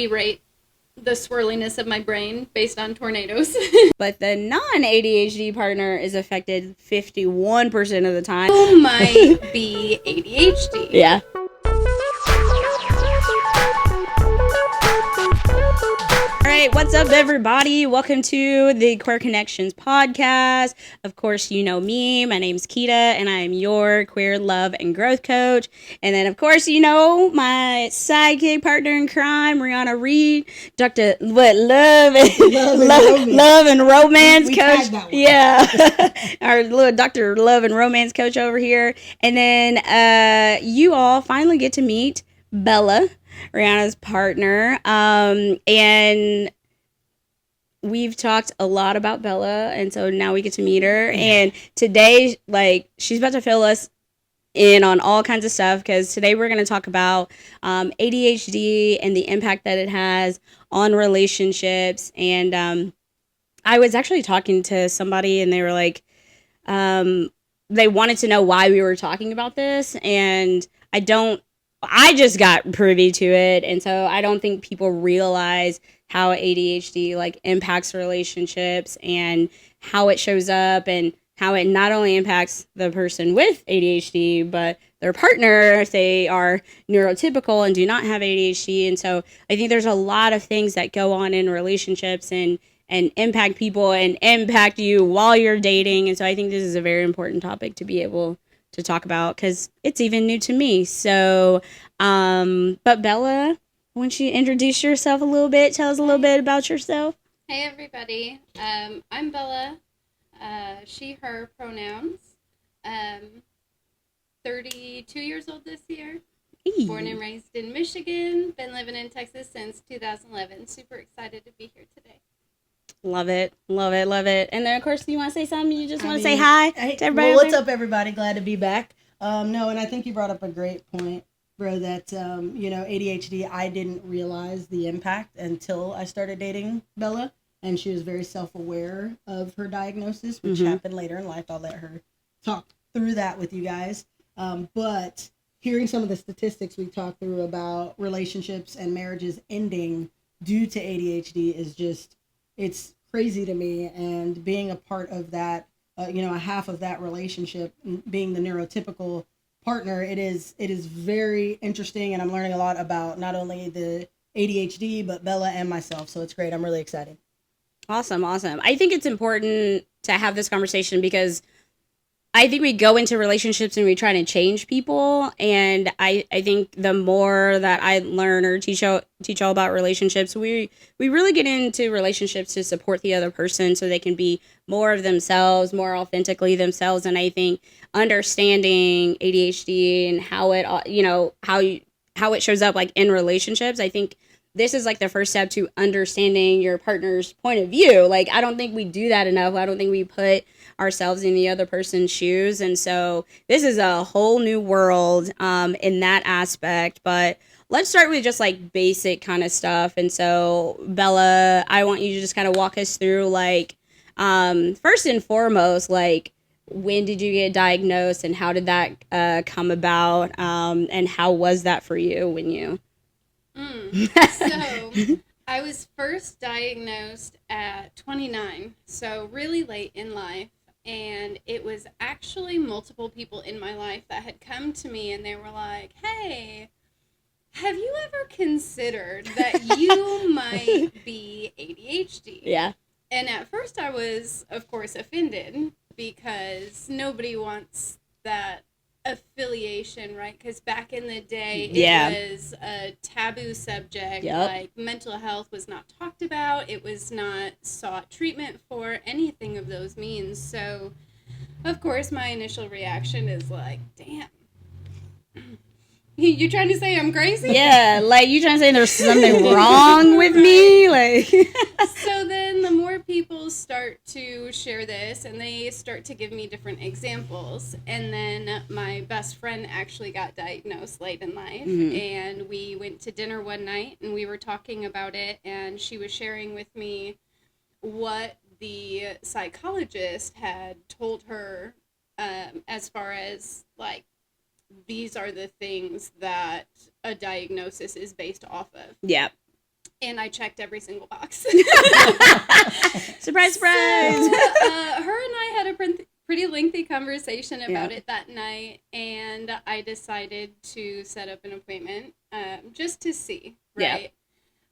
We rate the swirliness of my brain based on tornadoes. But the non-ADHD partner is affected 51% of the time. Who might be ADHD? Yeah. All right, what's up, everybody? Welcome to the Queer Connections podcast. Of course, you know me. My name's Keita, and I am your queer love and growth coach. And then, of course, you know my sidekick partner in crime, Rhianna Reed, Dr. Love and Romance coach. Yeah, our little Dr. Love and Romance coach over here. And then you all finally get to meet Bella, Rhianna's partner, and we've talked a lot about Bella, and so now we get to meet her. And today, she's about to fill us in on all kinds of stuff, because today we're going to talk about ADHD and the impact that it has on relationships. And I was actually talking to somebody, and they were like, they wanted to know why we were talking about this, and I just got privy to it, and so I don't think people realize how ADHD impacts relationships and how it shows up, and how it not only impacts the person with ADHD but their partner if they are neurotypical and do not have ADHD. And so I think there's a lot of things that go on in relationships and impact people and impact you while you're dating. And so I think this is a very important topic to be able to talk about, because it's even new to me. So, but Bella, why don't you introduce yourself a little bit? Tell us a little bit about yourself. Hey, everybody. I'm Bella. She, her pronouns. 32 years old this year. Hey. Born and raised in Michigan. Been living in Texas since 2011. Super excited to be here today. Love it. And then, of course, you want to say something? You just want to say hi to everybody? Well, what's up, everybody? Glad to be back. No, and I think you brought up a great point, bro, that, ADHD, I didn't realize the impact until I started dating Bella, and she was very self-aware of her diagnosis, which happened later in life. I'll let her talk through that with you guys. But hearing some of the statistics we talked through about relationships and marriages ending due to ADHD is just... it's crazy to me, and being a part of that, a half of that relationship, being the neurotypical partner, it is very interesting, and I'm learning a lot about not only the ADHD, but Bella and myself, so it's great. I'm really excited. Awesome. I think it's important to have this conversation, because I think we go into relationships and we try to change people, and I think the more that I learn or teach all about relationships, we really get into relationships to support the other person so they can be more of themselves, more authentically themselves. And I think understanding ADHD and how it how it shows up in relationships, I think this is the first step to understanding your partner's point of view. I don't think we do that enough. I don't think we put ourselves in the other person's shoes. And so this is a whole new world in that aspect. But let's start with just basic kind of stuff. And so, Bella, I want you to just kind of walk us through first and foremost, when did you get diagnosed, and how did that come about? And how was that for you when you... So I was first diagnosed at 29, so really late in life, and it was actually multiple people in my life that had come to me, and they were like, hey, have you ever considered that you might be ADHD? Yeah. And at first I was, of course, offended, because nobody wants that affiliation, right? Because back in the day, it was a taboo subject. Yep. Mental health was not talked about. It was not sought treatment for, anything of those means. So, of course, my initial reaction is damn. You trying to say I'm crazy? Yeah, you trying to say there's something wrong with me? So then the more people start to share this, and they start to give me different examples, and then my best friend actually got diagnosed late in life, and we went to dinner one night, and we were talking about it, and she was sharing with me what the psychologist had told her as far as these are the things that a diagnosis is based off of. Yeah. And I checked every single box. Surprise, surprise. So, her and I had a pretty lengthy conversation about it that night, and I decided to set up an appointment just to see, right?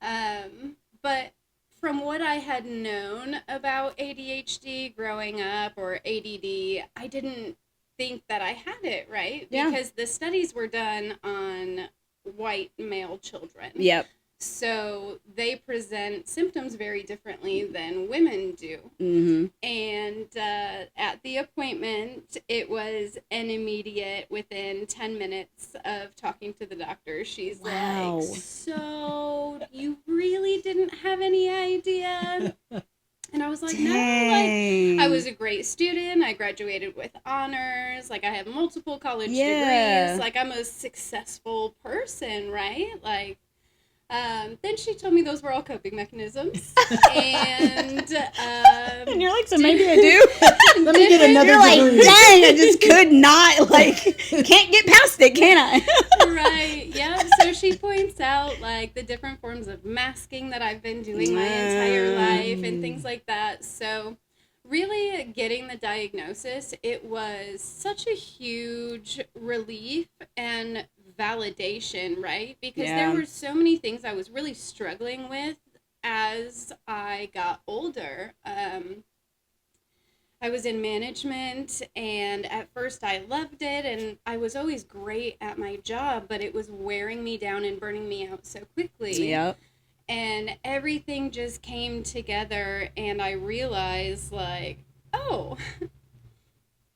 But from what I had known about ADHD growing up, or ADD, I didn't think that I had it, right? Yeah. Because the studies were done on white male children. Yep. So they present symptoms very differently than women do. Mm-hmm. And at the appointment, it was an immediate, within 10 minutes of talking to the doctor, she's Wow. like, so you really didn't have any idea? And I was like, no, like, I was a great student. I graduated with honors. Like, I have multiple college degrees. Like, I'm a successful person, right? Like, then she told me those were all coping mechanisms. And you're like, so maybe I do? Let me get another You're like, degree. dang, I just could not, like, can't get past it, can I? Right, yeah. So she points out, like, the different forms of masking that I've been doing my entire life and things like that. So really getting the diagnosis, it was such a huge relief and validation, right? Because there were so many things I was really struggling with as I got older. I was in management, and at first I loved it, and I was always great at my job, but it was wearing me down and burning me out so quickly. Yep. And everything just came together, and I realized, like, oh,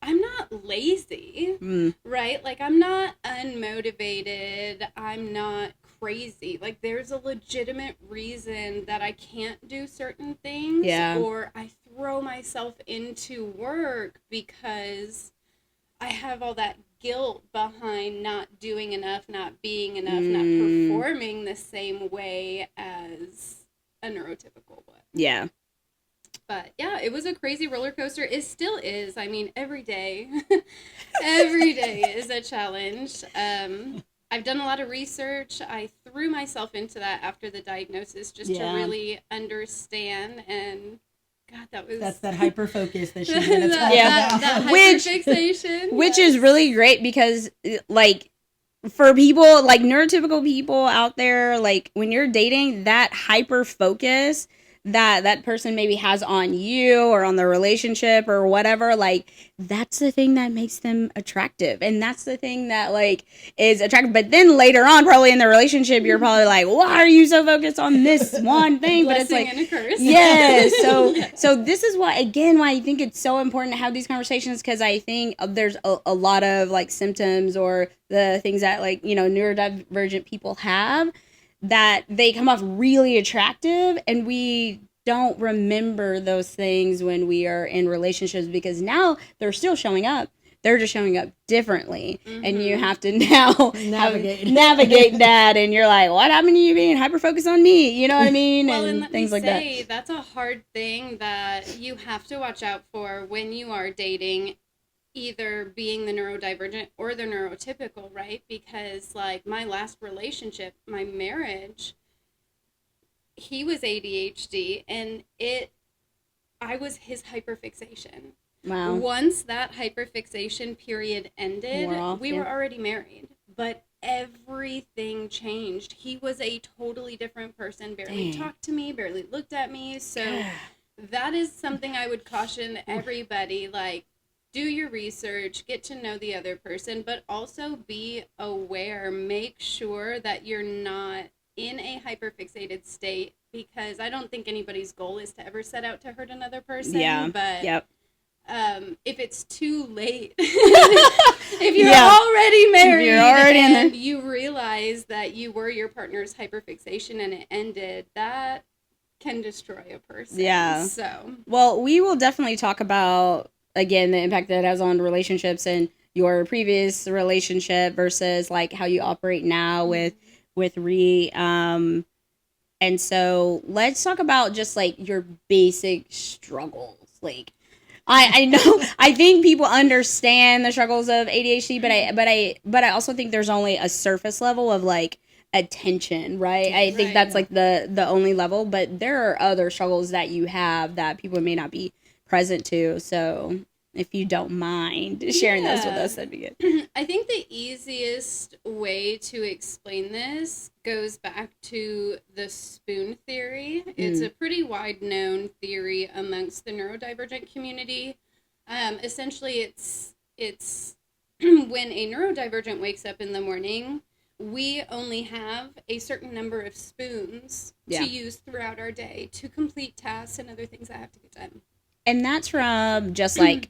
I'm not lazy, right? Like, I'm not unmotivated. I'm not crazy. Like, there's a legitimate reason that I can't do certain things. Yeah. Or I throw myself into work because I have all that guilt behind not doing enough, not being enough, not performing the same way as a neurotypical would. Yeah. But yeah, it was a crazy roller coaster. It still is. I mean, every day is a challenge. I've done a lot of research. I threw myself into that after the diagnosis just to really understand. And God, that's that hyper focus that she's gonna talk that about. hyperfixation. Which is really great because, like, for people, like, neurotypical people out there, like, when you're dating, that hyper focus that person maybe has on you or on the relationship or whatever, like, that's the thing that makes them attractive. And that's the thing that, like, is attractive. But then later on, probably in the relationship, you're probably like, why are you so focused on this one thing? But it's like, and a curse. yeah. So this is why I think it's so important to have these conversations, because I think there's a lot of, like, symptoms or the things that, like, you know, neurodivergent people have, that they come off really attractive, and we don't remember those things when we are in relationships, because now they're still showing up. They're just showing up differently. And you have to now navigate that. And you're like, what happened to you being hyper-focused on me? You know what I mean? Well, and let things me like say, that. that's a hard thing that you have to watch out for when you are dating, either being the neurodivergent or the neurotypical, right? Because, like, my last relationship, my marriage, he was ADHD, and I was his hyperfixation. Wow. Once that hyperfixation period ended, we were already married, but everything changed. He was a totally different person, barely talked to me, barely looked at me. So that is something I would caution everybody, like, do your research, get to know the other person, but also be aware. Make sure that you're not in a hyperfixated state, because I don't think anybody's goal is to ever set out to hurt another person. Yeah. But if it's too late, if you're already married, and you realize that you were your partner's hyperfixation and it ended, that can destroy a person. Yeah. So, well, we will definitely talk about, again, the impact that it has on relationships and your previous relationship versus, like, how you operate now with Rhi. And so let's talk about just, like, your basic struggles. Like, I know, I think people understand the struggles of ADHD, but I also think there's only a surface level of, like, attention, right? I think Right. that's like the only level, but there are other struggles that you have that people may not be present to. So if you don't mind sharing those with Yeah. us, that'd be good. I think the easiest way to explain this goes back to the spoon theory. It's a pretty wide known theory amongst the neurodivergent community. Essentially, it's when a neurodivergent wakes up in the morning, we only have a certain number of spoons to use throughout our day to complete tasks and other things that have to get done. And that's from just like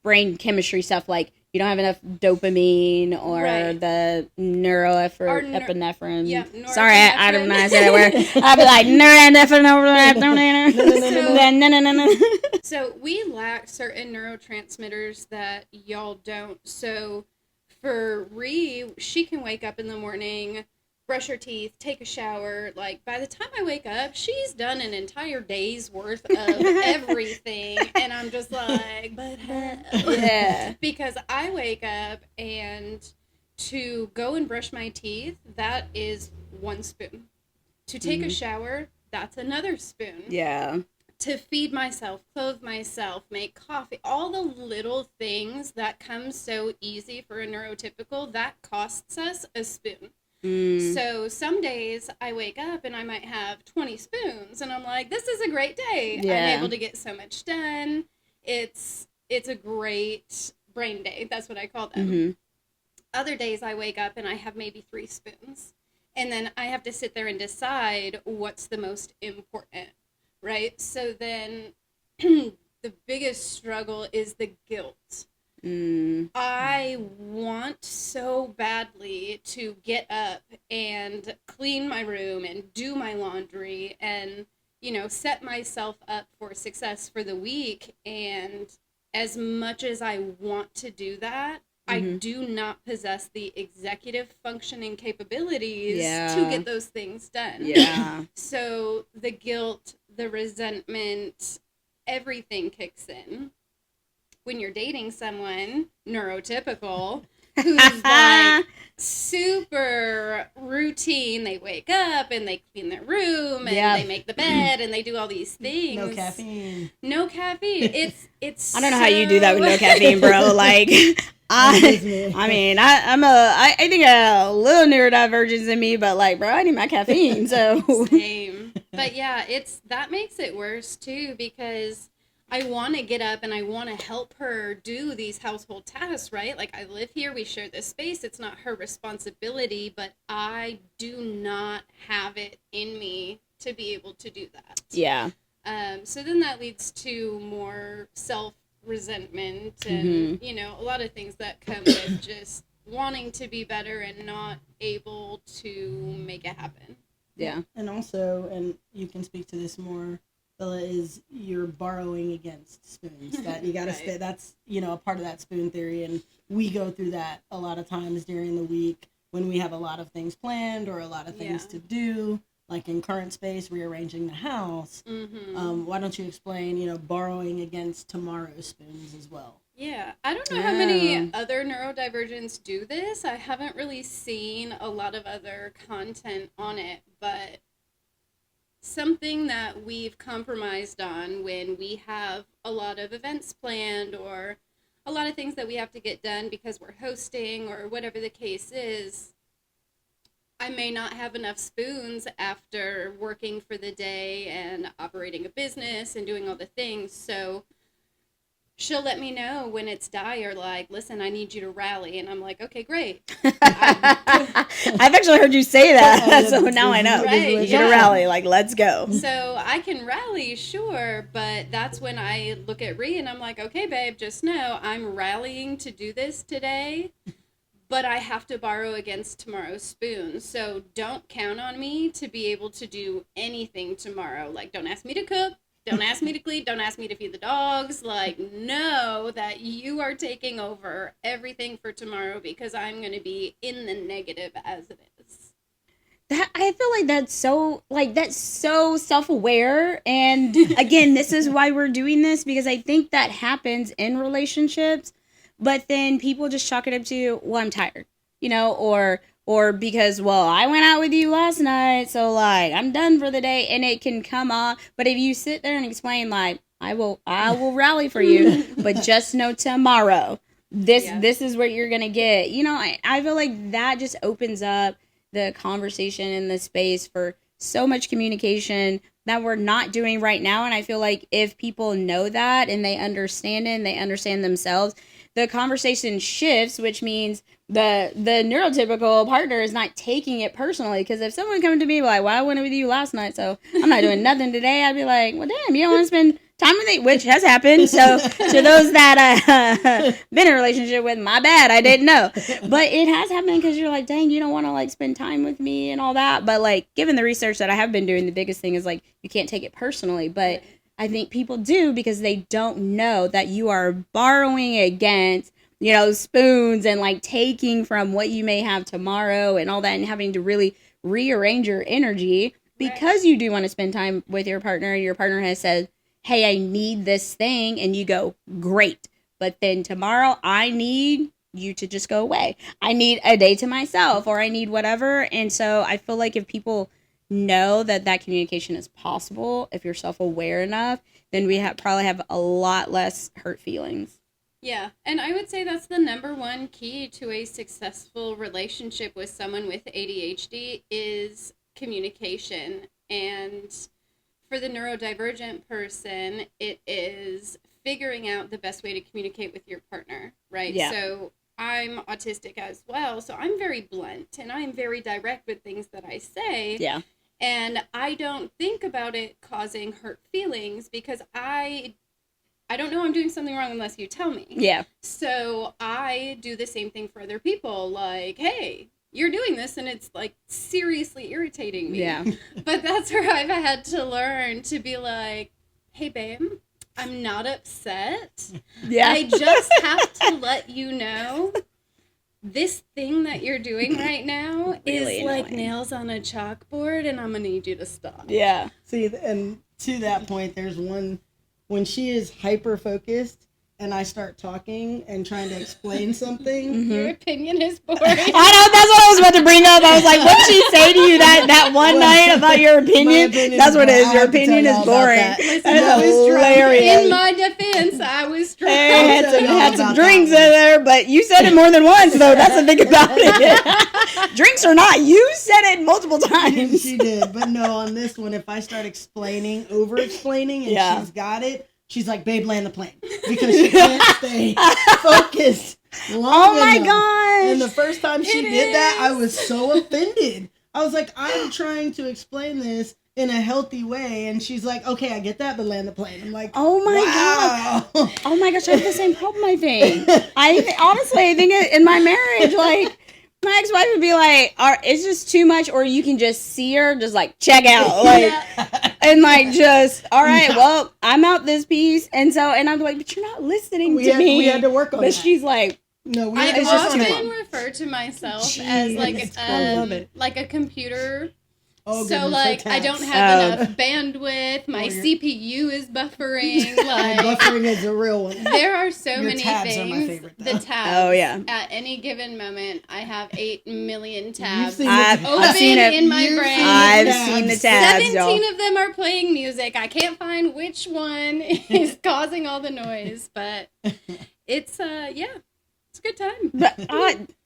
brain chemistry stuff, like you don't have enough dopamine or Right. the epinephrine. Yeah, Sorry, I don't know how to say that word. norepinephrine. I'd be like norepinephrine. So we lack certain neurotransmitters that y'all don't. So for Ree, she can wake up in the morning, brush her teeth, take a shower. Like by the time I wake up, she's done an entire day's worth of everything, and I'm just like, but Yeah. because I wake up and to go and brush my teeth, that is 1 spoon. To take a shower, that's another spoon. Yeah. To feed myself, clothe myself, make coffee, all the little things that come so easy for a neurotypical, that costs us a spoon. So some days I wake up and I might have 20 spoons and I'm like, this is a great day. Yeah. I'm able to get so much done. It's a great brain day. That's what I call them. Other days I wake up and I have maybe 3 spoons. And then I have to sit there and decide what's the most important, right? So then the biggest struggle is the guilt. I want so badly to get up and clean my room and do my laundry and, set myself up for success for the week. And as much as I want to do that, I do not possess the executive functioning capabilities to get those things done. Yeah. So the guilt, the resentment, everything kicks in when you're dating someone neurotypical who's like super routine. They wake up and they clean their room and they make the bed and they do all these things. No caffeine. No caffeine. It's I don't know how you do that with no caffeine, bro. Like, I think a little neurodivergence in me, but like, bro, I need my caffeine. So Same. But yeah, that makes it worse too, because I want to get up and I want to help her do these household tasks, right? Like, I live here, we share this space, it's not her responsibility, but I do not have it in me to be able to do that. yeah. So then that leads to more self-resentment and, a lot of things that come with just wanting to be better and not able to make it happen. Yeah. And also, and you can speak to this more, Bella, is you're borrowing against spoons. That you gotta Right. that's a part of that spoon theory, and we go through that a lot of times during the week when we have a lot of things planned or a lot of things to do, like in current space, rearranging the house. Why don't you explain, borrowing against tomorrow's spoons as well? Yeah, I don't know how many other neurodivergents do this. I haven't really seen a lot of other content on it, but something that we've compromised on when we have a lot of events planned or a lot of things that we have to get done because we're hosting or whatever the case is, I may not have enough spoons after working for the day and operating a business and doing all the things. So she'll let me know when it's dire, like, listen, I need you to rally. And I'm like, okay, great. I've actually heard you say that, so now I know. Right, You need yeah. to rally, like, let's go. So I can rally, sure, but that's when I look at Rhea and I'm like, okay, babe, just know I'm rallying to do this today, but I have to borrow against tomorrow's spoon. So don't count on me to be able to do anything tomorrow. Like, don't ask me to cook. Don't ask me to clean. Don't ask me to feed the dogs. Like, know that you are taking over everything for tomorrow because I'm going to be in the negative as it is. That I feel like that's so self-aware, and again, this is why we're doing this, because I think that happens in relationships, but then people just chalk it up to, well, I'm tired, or or because, well, I went out with you last night, so like I'm done for the day, and it can come off. But if you sit there and explain like, I will rally for you, but just know tomorrow this is what you're gonna get. You know, I feel like that just opens up the conversation in the space for so much communication that we're not doing right now. And I feel like if people know that and they understand it and they understand themselves, the conversation shifts, which means the neurotypical partner is not taking it personally. Because if someone comes to me like, well, I went with you last night, so I'm not doing nothing today, I'd be like, well, damn, you don't want to spend time with me, which has happened. So to those that been in a relationship with, my bad, I didn't know. But it has happened because you're like, dang, you don't want to like spend time with me and all that. But like, given the research that I have been doing, the biggest thing is like, you can't take it personally. But I think people do because they don't know that you are borrowing against, you know, spoons and like taking from what you may have tomorrow and all that, and having to really rearrange your energy because you do want to spend time with your partner. Your partner has said, hey, I need this thing. And you go, great. But then tomorrow I need you to just go away. I need a day to myself, or I need whatever. And so I feel like if people know that that communication is possible, if you're self-aware enough, then we probably have a lot less hurt feelings. Yeah, and I would say that's the number one key to a successful relationship with someone with ADHD is communication. And for the neurodivergent person, it is figuring out the best way to communicate with your partner, right? Yeah. So I'm autistic as well, so I'm very blunt and I'm very direct with things that I say. Yeah. And I don't think about it causing hurt feelings because I don't know I'm doing something wrong unless you tell me. Yeah. So I do the same thing for other people. Like, hey, you're doing this and it's like seriously irritating me. Yeah. But that's where I've had to learn to be like, hey, babe, I'm not upset. Yeah. I just have to let you know this thing that you're doing right now really is like nails on a chalkboard, and I'm going to need you to stop. Yeah. See, and to that point, there's one, when she is hyper-focused, and I start talking and trying to explain something. Your opinion is boring. I know, that's what I was about to bring up. I was like, what did she say to you that one night about your opinion? That's what it is. Your opinion is boring. That is hilarious. In my defense, I was drunk. I had some drinks in there, but you said it more than once, though. That's the thing about it. Drinks or not, you said it multiple times. She did, but no, on this one, if I start explaining, over-explaining, and she's got it, she's like, babe, land the plane. Because she can't stay focused long enough. Gosh. And the first time she did that, I was so offended. I was like, I'm trying to explain this in a healthy way. And she's like, okay, I get that, but land the plane. I'm like, oh my God. Oh my gosh, I have the same problem, I think. Honestly, I think in my marriage, like, my ex-wife would be like, it's just too much, or you can just see her just like check out, like, and like just, all right, well, I'm out this piece, and I'm like, but you're not listening to me. We had to work on that. But she's like, no, I often refer to myself as like a computer. Oh, so like I don't have enough bandwidth. My CPU is buffering. Like buffering is a real one. There are so many tabs things. Are my favorite, the tabs. Oh yeah. At any given moment, I have 8 million tabs I've seen it in my brain. I've seen the tabs. 17 of them are playing music. I can't find which one is causing all the noise, but it's it's a good time.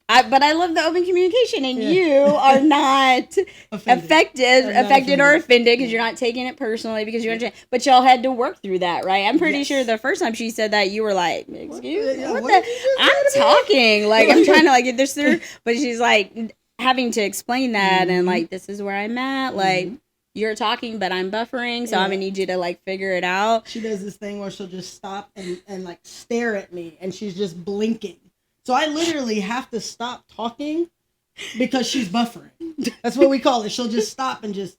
But I love the open communication, and you are not affected or offended because you're not taking it personally because you understand. But y'all had to work through that, right? I'm pretty sure the first time she said that, you were like, "Excuse me, I'm talking, like I'm trying to like get this through." But she's like having to explain that, and like, this is where I'm at, like. You're talking, but I'm buffering, so I'm gonna need you to like figure it out. She does this thing where she'll just stop and like stare at me, and she's just blinking. So I literally have to stop talking because she's buffering. That's what we call it. She'll just stop and just...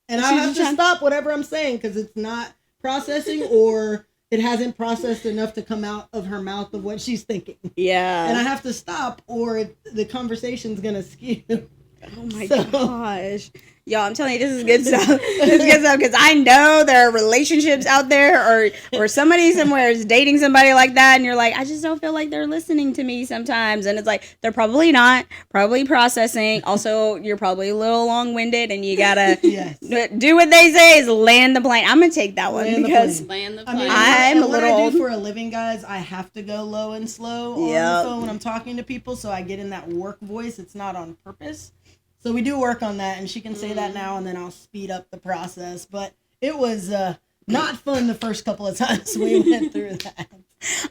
And I have to stop whatever I'm saying because it's not processing or it hasn't processed enough to come out of her mouth of what she's thinking. Yeah. And I have to stop or the conversation's going to skew. Oh my gosh. Y'all, I'm telling you, this is good stuff. This is good stuff because I know there are relationships out there, or somebody somewhere is dating somebody like that, and you're like, I just don't feel like they're listening to me sometimes, and it's like they're probably not, probably processing. Also, you're probably a little long-winded, and you gotta do what they say is land the plane. I'm gonna take that one because land the I mean, plane. I'm a what little I old. do for a living, guys, I have to go low and slow on the phone when I'm talking to people, so I get in that work voice. It's not on purpose. So we do work on that, and she can say that now, and then I'll speed up the process. But it was not fun the first couple of times we went through that.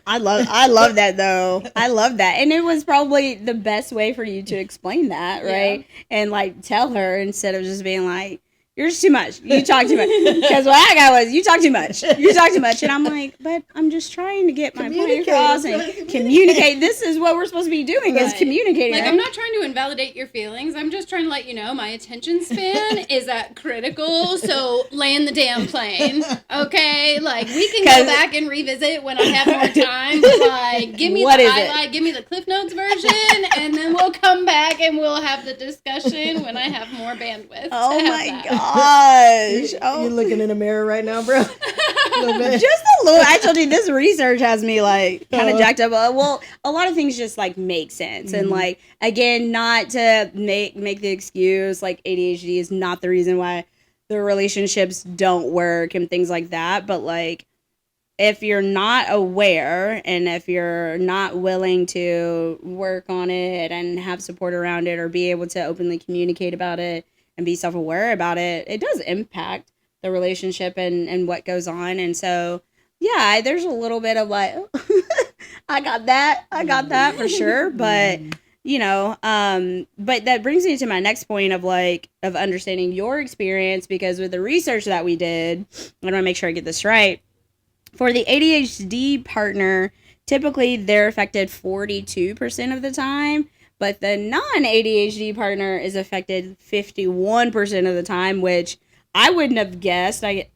I love that though. I love that. And it was probably the best way for you to explain that, right? Yeah. And like tell her instead of just being like, you're just too much. You talk too much. Because what I got was, you talk too much. You talk too much. And I'm like, but I'm just trying to get my point across and communicate. This is what we're supposed to be doing is communicating. Like, right? I'm not trying to invalidate your feelings. I'm just trying to let you know my attention span is at critical. So land the damn plane. Okay? Like, we can go back and revisit when I have more time. Like, give me the highlight, give me the Cliff Notes version, and then we'll come back and we'll have the discussion when I have more bandwidth. Oh my God. You're looking in a mirror right now, bro. Just a little. I told you this research has me like kind of jacked up. Well, a lot of things just like make sense, and like again, not to make the excuse like ADHD is not the reason why the relationships don't work and things like that. But like, if you're not aware and if you're not willing to work on it and have support around it or be able to openly communicate about it and be self-aware about it, it does impact the relationship and what goes on. And so, yeah, there's a little bit of like, I got that for sure. But, you know, but that brings me to my next point of like, of understanding your experience, because with the research that we did, I want to make sure I get this right. For the ADHD partner, typically they're affected 42% of the time. But the non-ADHD partner is affected 51% of the time, which I wouldn't have guessed. Like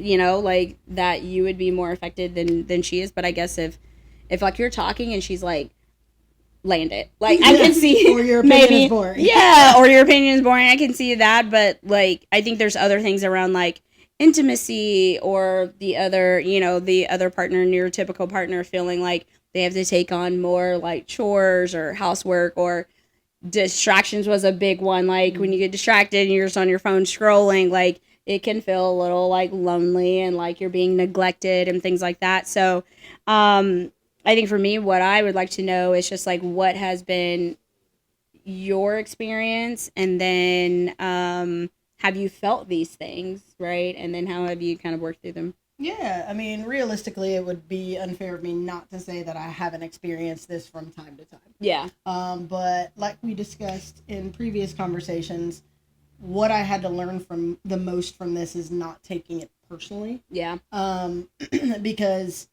that you would be more affected than she is. But I guess if like you're talking and she's like, land it. Like I can see or your opinion is boring. Yeah, or your opinion is boring. I can see that. But like I think there's other things around like intimacy or the other partner, neurotypical partner feeling like they have to take on more like chores or housework, or distractions was a big one. Like when you get distracted and you're just on your phone scrolling, like it can feel a little like lonely and like you're being neglected and things like that. So I think for me, what I would like to know is just like what has been your experience, and then have you felt these things, right? And then how have you kind of worked through them? Yeah, I mean, realistically, it would be unfair of me not to say that I haven't experienced this from time to time. Yeah. But like we discussed in previous conversations, what I had to learn from the most from this is not taking it personally. Yeah. Because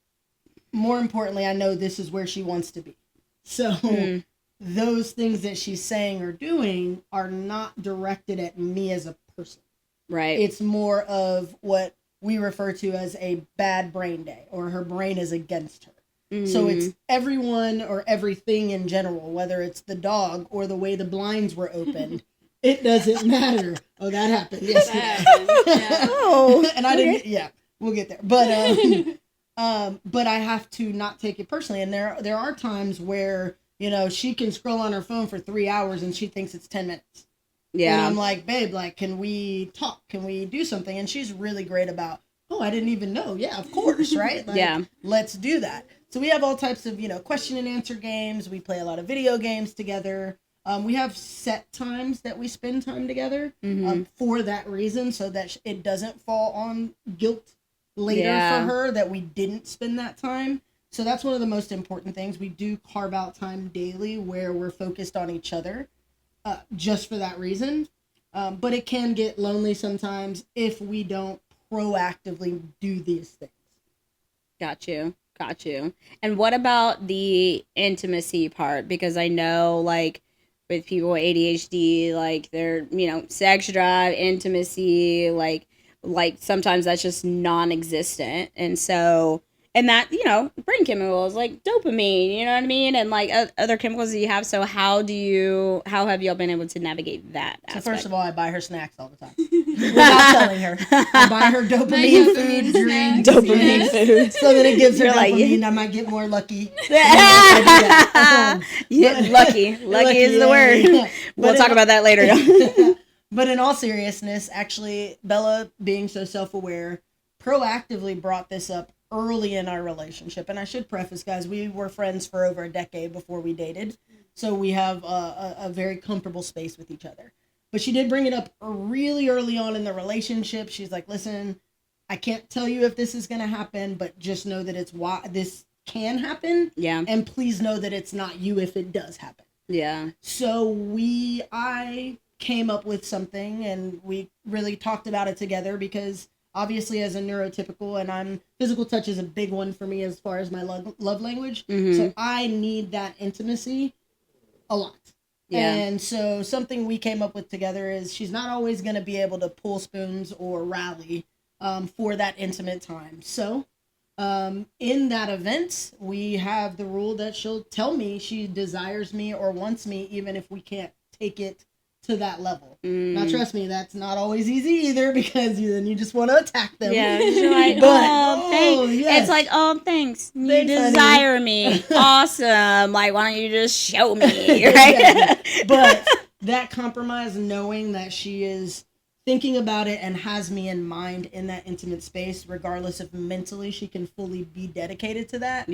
more importantly, I know this is where she wants to be. So those things that she's saying or doing are not directed at me as a person. Right. It's more of what we refer to as a bad brain day, or her brain is against her. So it's everyone or everything in general, whether it's the dog or the way the blinds were opened. It doesn't matter. Oh, that happened. Yes. Yeah. Oh, and I didn't. Yeah, we'll get there. But I have to not take it personally. And there are times where, she can scroll on her phone for 3 hours and she thinks it's 10 minutes. Yeah. And I'm like, babe, like, can we talk? Can we do something? And she's really great about, oh, I didn't even know. Yeah, of course, right? Like, yeah. Let's do that. So we have all types of, question and answer games. We play a lot of video games together. We have set times that we spend time together for that reason, so that it doesn't fall on guilt later for her that we didn't spend that time. So that's one of the most important things. We do carve out time daily where we're focused on each other. Just for that reason. But it can get lonely sometimes if we don't proactively do these things. Got you. And what about the intimacy part? Because I know, like, with people with ADHD, like, they're, sex drive, intimacy, like sometimes that's just non-existent. And so, And that, you know, brain chemicals like dopamine, you know what I mean? And like other chemicals that you have. So how have y'all been able to navigate that aspect? So first of all, I buy her snacks all the time. Without telling her. I buy her dopamine food, drinks. Dopamine food. So that it gives her You're like, dopamine. I might get more lucky. Lucky. Lucky is the word. Yeah. We'll talk about that later. But in all seriousness, actually, Bella, being so self-aware, proactively brought this up early in our relationship. And I should preface, guys, we were friends for over a decade before we dated. So we have a very comfortable space with each other. But she did bring it up really early on in the relationship. She's like, listen, I can't tell you if this is going to happen, but just know that it's why this can happen. Yeah. And please know that it's not you if it does happen. Yeah. So I came up with something, and we really talked about it together, because obviously as a neurotypical, and physical touch is a big one for me as far as my love language. Mm-hmm. So I need that intimacy a lot. Yeah. And so something we came up with together is she's not always going to be able to pull spoons or rally for that intimate time. So in that event, we have the rule that she'll tell me she desires me or wants me, even if we can't take it to that level. Now, trust me, that's not always easy either, because then you just want to attack them. Yeah, you're like, thanks. Yes. It's like, thanks. You Thanks, desire me. Awesome. Like, why don't you just show me? Right? But that compromise, knowing that she is thinking about it and has me in mind in that intimate space, regardless if mentally she can fully be dedicated to that,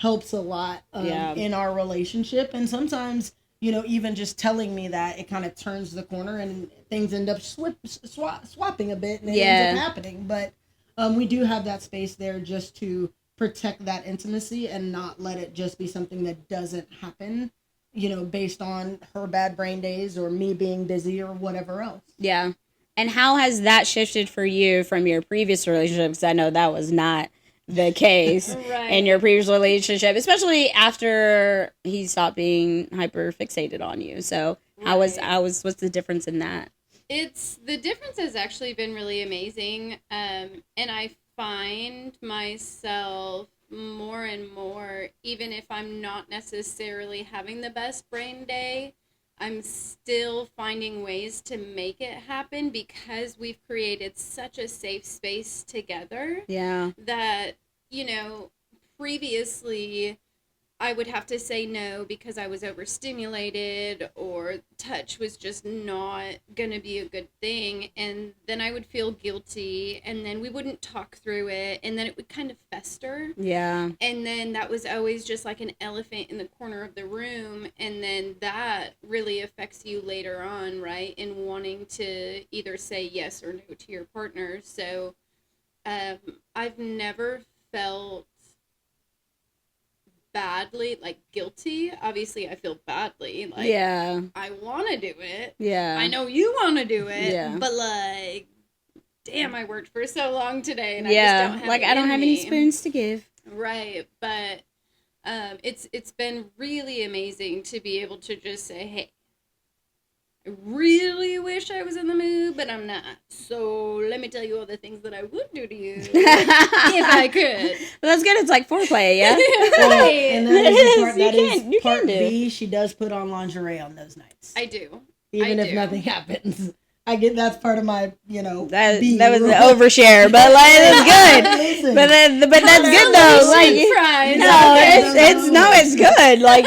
helps a lot in our relationship. And sometimes, you know, even just telling me that, it kind of turns the corner and things end up swapping a bit, and it ends up happening. But we do have that space there just to protect that intimacy and not let it just be something that doesn't happen, you know, based on her bad brain days or me being busy or whatever else. Yeah. And how has that shifted for you from your previous relationship? Because I know that was not the case in your previous relationship, especially after he stopped being hyper fixated on you. So what's the difference in that? The difference has actually been really amazing. And I find myself more and more, even if I'm not necessarily having the best brain day, I'm still finding ways to make it happen, because we've created such a safe space together. Yeah. That, you know, previously I would have to say no because I was overstimulated, or touch was just not going to be a good thing. And then I would feel guilty, and then we wouldn't talk through it, and then it would kind of fester. Yeah. And then that was always just like an elephant in the corner of the room. And then that really affects you later on, right? In wanting to either say yes or no to your partner. So I've never felt badly, like guilty. Obviously I feel badly, like I want to do it, I know you want to do it, but like, damn, I worked for so long today, and I just don't have I don't have any spoons to give, right? But it's been really amazing to be able to just say, hey, I really wish I was in the mood, but I'm not. So let me tell you all the things that I would do to you if I could. Well, that's good. It's like foreplay, yeah? Right. And that is You part can do. B. She does put on lingerie on those nights. I do. Even if nothing happens. That's part of my, you know, that was an overshare, but like it's good. But that's good though. Like it's good. Like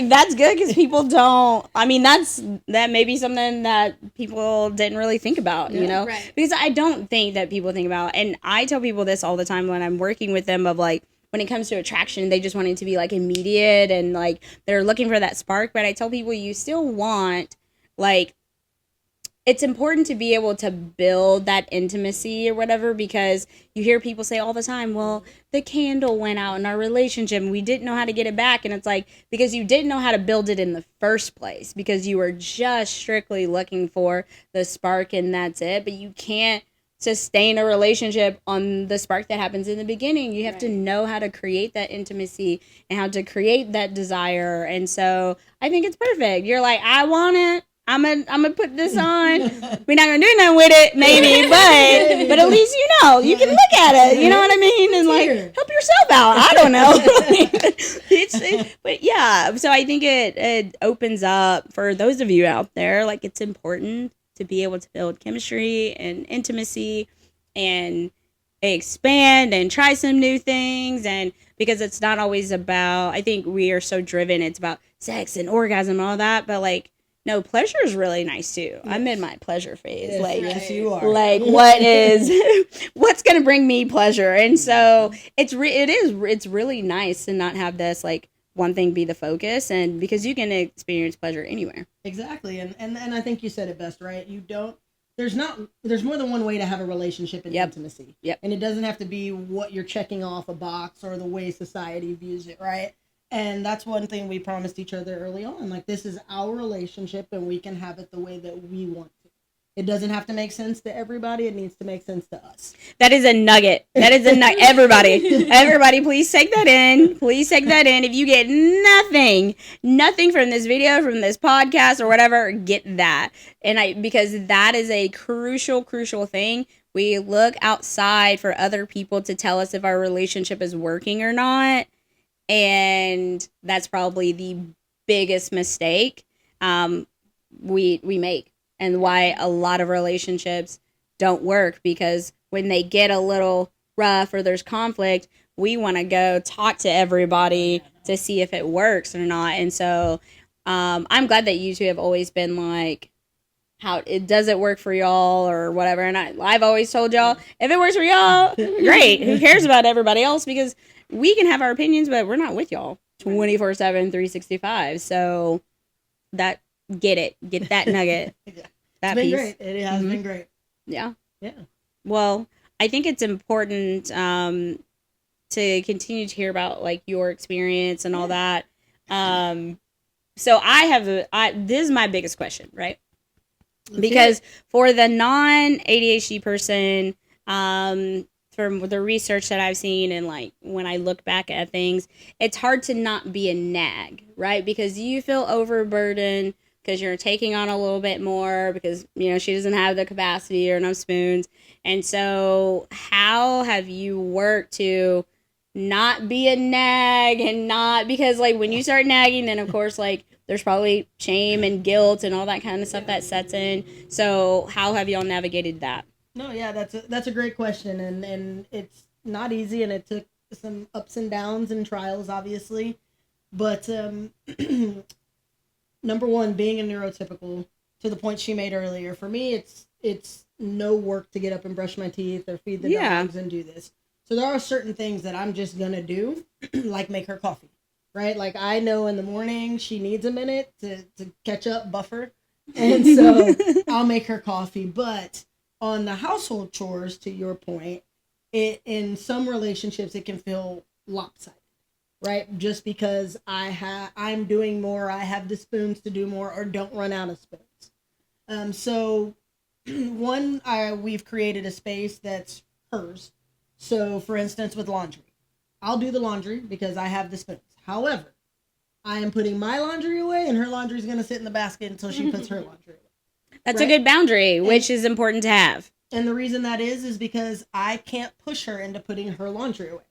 that's good, because people don't. I mean, that may be something that people didn't really think about, you know, because I don't think that people think about. And I tell people this all the time when I'm working with them, of like, when it comes to attraction, they just want it to be like immediate, and like they're looking for that spark. But I tell people, you still want, like, it's important to be able to build that intimacy or whatever, because you hear people say all the time, well, the candle went out in our relationship and we didn't know how to get it back. And it's like, because you didn't know how to build it in the first place, because you were just strictly looking for the spark and that's it. But you can't sustain a relationship on the spark that happens in the beginning. You have to know how to create that intimacy and how to create that desire. And so I think it's perfect. You're like, I want it. gonna put this on. We're not gonna do nothing with it, maybe, but at least you know you can look at it. You know what I mean? And like help yourself out. I don't know. But yeah. So I think it opens up for those of you out there. Like it's important to be able to build chemistry and intimacy and expand and try some new things, and because it's not always about, I think we are so driven, it's about sex and orgasm and all that, but like no, pleasure is really nice too. Yes. I'm in my pleasure phase. Yes, like yes, you are. Like what's gonna bring me pleasure? And so it's really nice to not have this like one thing be the focus, and because you can experience pleasure anywhere. Exactly. And I think you said it best, right? There's more than one way to have a relationship and intimacy. Yep. And it doesn't have to be what you're checking off a box or the way society views it, right? And that's one thing we promised each other early on. Like, this is our relationship and we can have it the way that we want to. It doesn't have to make sense to everybody. It needs to make sense to us. That is a nugget. Everybody, please take that in. Please take that in. If you get nothing from this video, from this podcast or whatever, get that. Because that is a crucial thing. We look outside for other people to tell us if our relationship is working or not. And that's probably the biggest mistake we make. And why a lot of relationships don't work, because when they get a little rough or there's conflict, we want to go talk to everybody to see if it works or not. And so I'm glad that you two have always been like, does it work for y'all or whatever. And I've always told y'all, if it works for y'all, great. Who cares about everybody else? Because we can have our opinions, but we're not with y'all 24/7, 365. So get that nugget. It's been great. It has been great. Yeah. Yeah. Well, I think it's important to continue to hear about like your experience and all that. So this is my biggest question, right? Because for the non-ADHD person, from the research that I've seen and like when I look back at things, it's hard to not be a nag, right? Because you feel overburdened, because you're taking on a little bit more, because, she doesn't have the capacity or enough spoons. And so how have you worked to not be a nag and not, because like when you start nagging, then of course, like there's probably shame and guilt and all that kind of stuff that sets in. So how have y'all navigated that? No, yeah, that's a great question. And it's not easy, and it took some ups and downs and trials, obviously. But, number one, being a neurotypical, to the point she made earlier, for me, it's no work to get up and brush my teeth or feed the dogs and do this. So there are certain things that I'm just going to do, like make her coffee, right? Like I know in the morning she needs a minute to catch up, buffer. And so I'll make her coffee. But on the household chores, to your point, in some relationships, it can feel lopsided. Right, just because I'm doing more, I have the spoons to do more, or don't run out of spoons. So, we've created a space that's hers. So, for instance, with laundry, I'll do the laundry because I have the spoons. However, I am putting my laundry away, and her laundry is going to sit in the basket until she puts her laundry away. That's a good boundary, which is important to have. And the reason that is because I can't push her into putting her laundry away.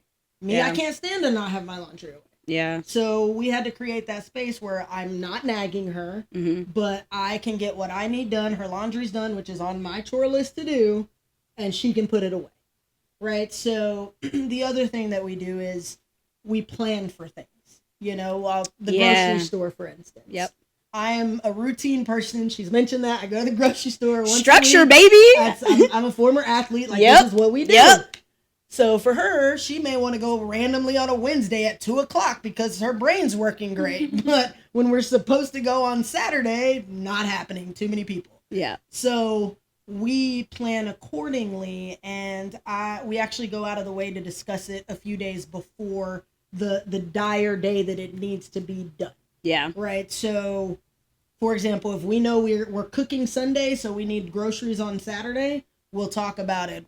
I can't stand to not have my laundry away. Yeah. So we had to create that space where I'm not nagging her, but I can get what I need done. Her laundry's done, which is on my chore list to do, and she can put it away. Right? So the other thing that we do is we plan for things. The grocery store, for instance. Yep. I am a routine person. She's mentioned that. I go to the grocery store once Structure, a week. baby. I'm a former athlete. This is what we do. Yep. So for her, she may want to go randomly on a Wednesday at 2:00 because her brain's working great. But when we're supposed to go on Saturday, not happening. Too many people. Yeah. So we plan accordingly, and we actually go out of the way to discuss it a few days before the dire day that it needs to be done. Yeah. Right. So, for example, if we know we're cooking Sunday, so we need groceries on Saturday, we'll talk about it.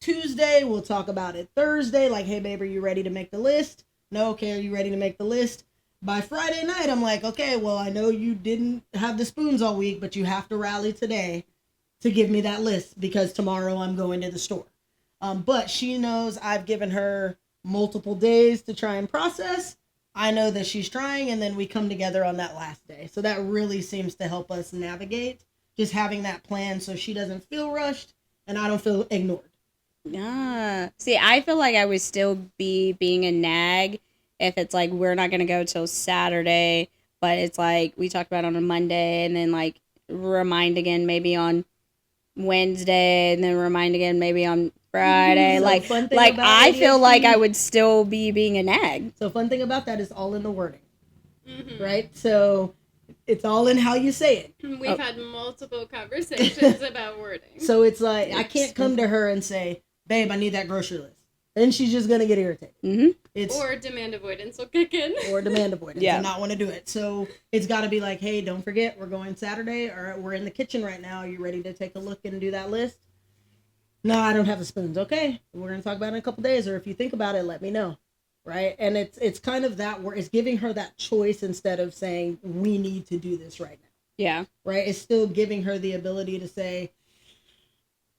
Tuesday, we'll talk about it Thursday, like, hey, babe, are you ready to make the list? No, okay, are you ready to make the list? by Friday night, I'm like, okay, well, I know you didn't have the spoons all week, but you have to rally today to give me that list because tomorrow I'm going to the store. But she knows I've given her multiple days to try and process. I know that she's trying, and then we come together on that last day. So that really seems to help us navigate, just having that plan so she doesn't feel rushed and I don't feel ignored. Yeah. See, I feel like I would still be being a nag if it's like we're not going to go till Saturday, but it's like we talked about on a Monday and then like remind again maybe on Wednesday and then remind again maybe on Friday. So like I feel like I would still be being a nag. So fun thing about that is all in the wording, Mm-hmm. right? So it's all in how you say it. We've had multiple conversations about wording. So it's like, I can't come to her and say, babe, I need that grocery list. Then she's just going to get irritated. Mm-hmm. Or demand avoidance will kick in. Or demand avoidance Yeah. and not want to do it. So it's got to be like, hey, don't forget, we're going Saturday, or we're in the kitchen right now. Are you ready to take a look and do that list? No, I don't have the spoons. Okay, we're going to talk about it in a couple days, or if you think about it, let me know. Right? And it's kind of that where it's giving her that choice instead of saying, we need to do this right now. Yeah. Right? It's still giving her the ability to say,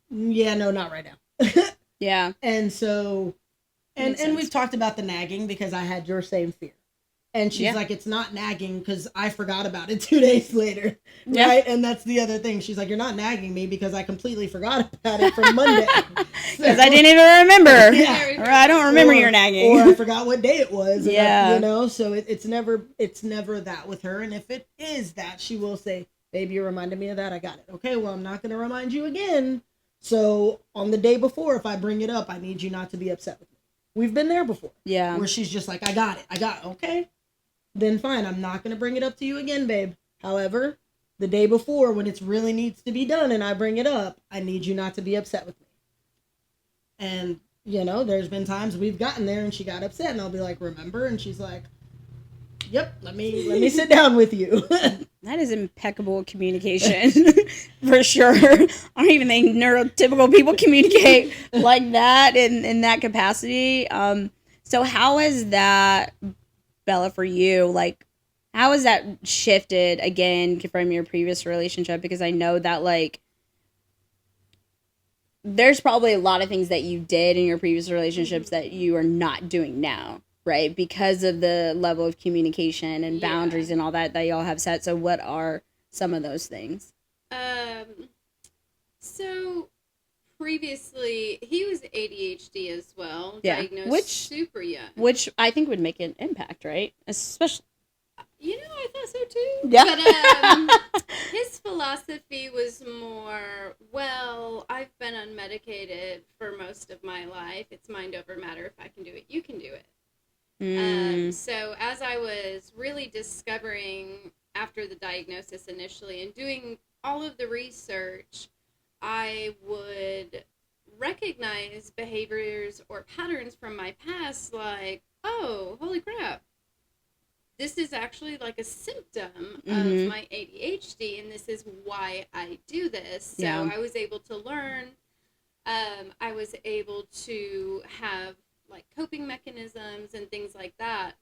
yeah, no, not right now. Yeah. And so, and we've talked about the nagging because I had your same fear. And she's like, it's not nagging because I forgot about it 2 days later. Yeah. Right? And that's the other thing. She's like, you're not nagging me because I completely forgot about it from Monday. Because I didn't even remember. Yeah. Or I don't remember your nagging. Or I forgot what day it was. Yeah. You know, so it's never that with her. And if it is that, she will say, babe, you reminded me of that. I got it. Okay, well, I'm not going to remind you again. So on the day before, if I bring it up, I need you not to be upset with me. We've been there before. Yeah. Where she's just like, I got it. Okay. Then fine. I'm not going to bring it up to you again, babe. However, the day before when it really needs to be done and I bring it up, I need you not to be upset with me. And, you know, there's been times we've gotten there and she got upset and I'll be like, remember? And she's like, yep, let me sit down with you. That is impeccable communication for sure. I don't even think neurotypical people communicate like that in that capacity. So how is that, Bella, for you? Like, how has that shifted again from your previous relationship? Because I know that like there's probably a lot of things that you did in your previous relationships that you are not doing now. Right, because of the level of communication and boundaries and all that y'all have set. So what are some of those things? So previously he was ADHD as well, Which diagnosed super young. Which I think would make an impact, right? Especially, you know, I thought so too. Yeah. But his philosophy was more, well, I've been unmedicated for most of my life. It's mind over matter. If I can do it, you can do it. So as I was really discovering after the diagnosis initially and doing all of the research, I would recognize behaviors or patterns from my past like, oh, holy crap, this is actually like a symptom of my ADHD and this is why I do this. So I was able to learn, I was able to have like coping mechanisms and things like that.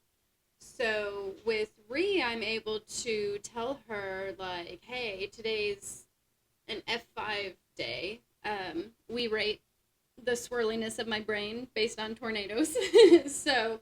So with Rhi, I'm able to tell her like, hey, today's an F5 day. We rate the swirliness of my brain based on tornadoes. So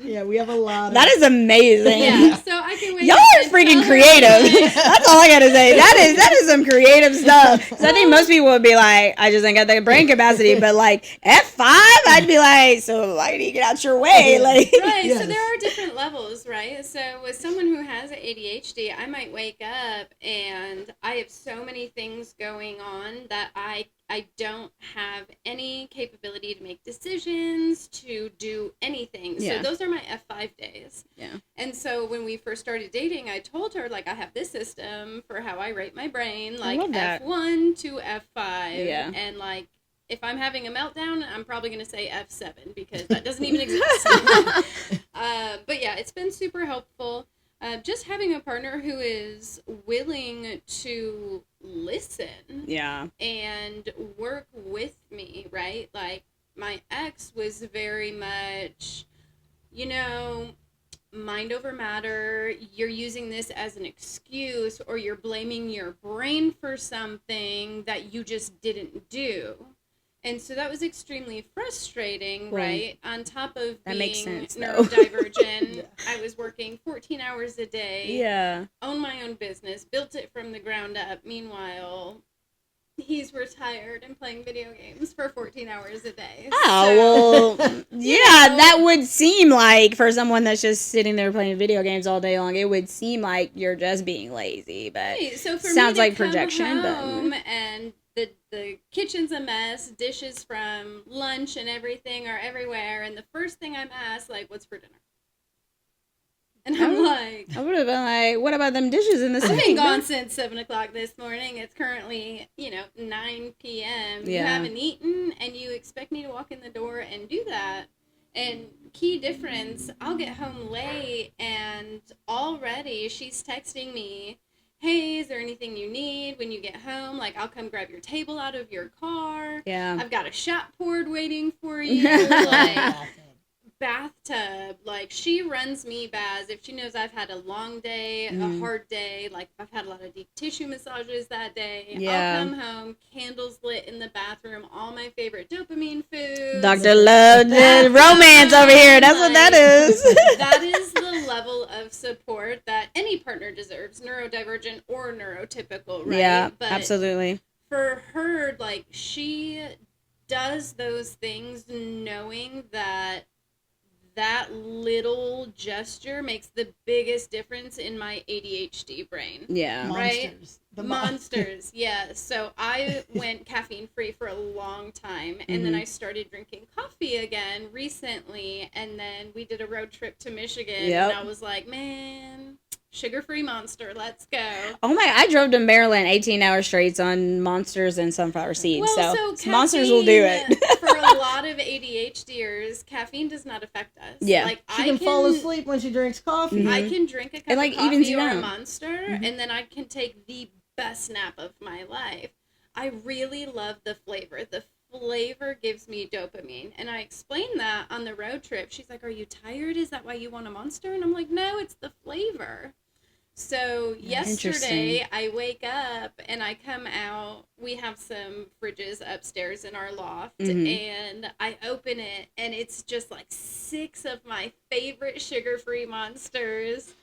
yeah, we have a lot of... That is amazing. Yeah, so I can wait. Y'all are freaking creative. That's all I gotta say. That is some creative stuff. So I think most people would be like, I just ain't got the brain capacity. But like F5, I'd be like, so why do you get out your way? Like, right. Yes. So there are different levels, right? So with someone who has ADHD, I might wake up and I have so many things going on that I don't have any capability to make decisions, to do anything. Yeah. So those are my F5 days. Yeah. And so when we first started dating, I told her, like, I have this system for how I rate my brain, like F1 to F5. Yeah. And, like, if I'm having a meltdown, I'm probably going to say F7 because that doesn't even exist. But, yeah, it's been super helpful. Just having a partner who is willing to listen and work with me, right? Like, my ex was very much, you know, mind over matter, you're using this as an excuse, or you're blaming your brain for something that you just didn't do. And so that was extremely frustrating, right? On top of that being makes sense, neurodivergent, I was working 14 hours a day, Yeah. owned my own business, built it from the ground up. Meanwhile, he's retired and playing video games for 14 hours a day. Oh, well, yeah, that would seem like, for someone that's just sitting there playing video games all day long, it would seem like you're just being lazy, but Right. So for sounds me to like come projection, home but and the kitchen's a mess, dishes from lunch and everything are everywhere, and the first thing I'm asked, like, what's for dinner? And I'm like, I would have been like, what about them dishes in the sink? I've been gone since 7 o'clock this morning. It's currently, 9 p.m. You Yeah. haven't eaten, and you expect me to walk in the door and do that. And key difference, I'll get home late, and already she's texting me, hey, is there anything you need when you get home? Like, I'll come grab your table out of your car. Yeah. I've got a shot poured waiting for you. Like, bathtub. Like, she runs me bad if she knows I've had a long day, a hard day, like if I've had a lot of deep tissue massages that day. Yeah. I'll come home, candles lit in the bathroom, all my favorite dopamine foods. Dr. Love, the romance over here. That's what that is. That is the level of support that any partner deserves, neurodivergent or neurotypical, right? Yeah, But absolutely. for her, like, she does those things knowing that little gesture makes the biggest difference in my ADHD brain. Yeah. Right? Monsters. Monsters, yeah. So I went caffeine free for a long time, and then I started drinking coffee again recently, and then we did a road trip to Michigan, Yep. and I was like, man, sugar-free Monster, let's go. Oh my, I drove to Maryland 18 hours straight on Monsters and sunflower seeds. Well, so Monsters will do it. For a lot of ADHDers, caffeine does not affect us. Yeah. Like, She can fall asleep when she drinks coffee. I can drink a cup It, like, of coffee evens you or a out. Monster, and then I can take the best nap of my life. I really love the flavor. The flavor gives me dopamine, and I explained that on the road trip. She's like, are you tired? Is that why you want a Monster? And I'm like, no, it's the flavor. So yesterday I wake up and I come out, we have some fridges upstairs in our loft, and I open it and it's just like 6 of my favorite sugar-free Monsters.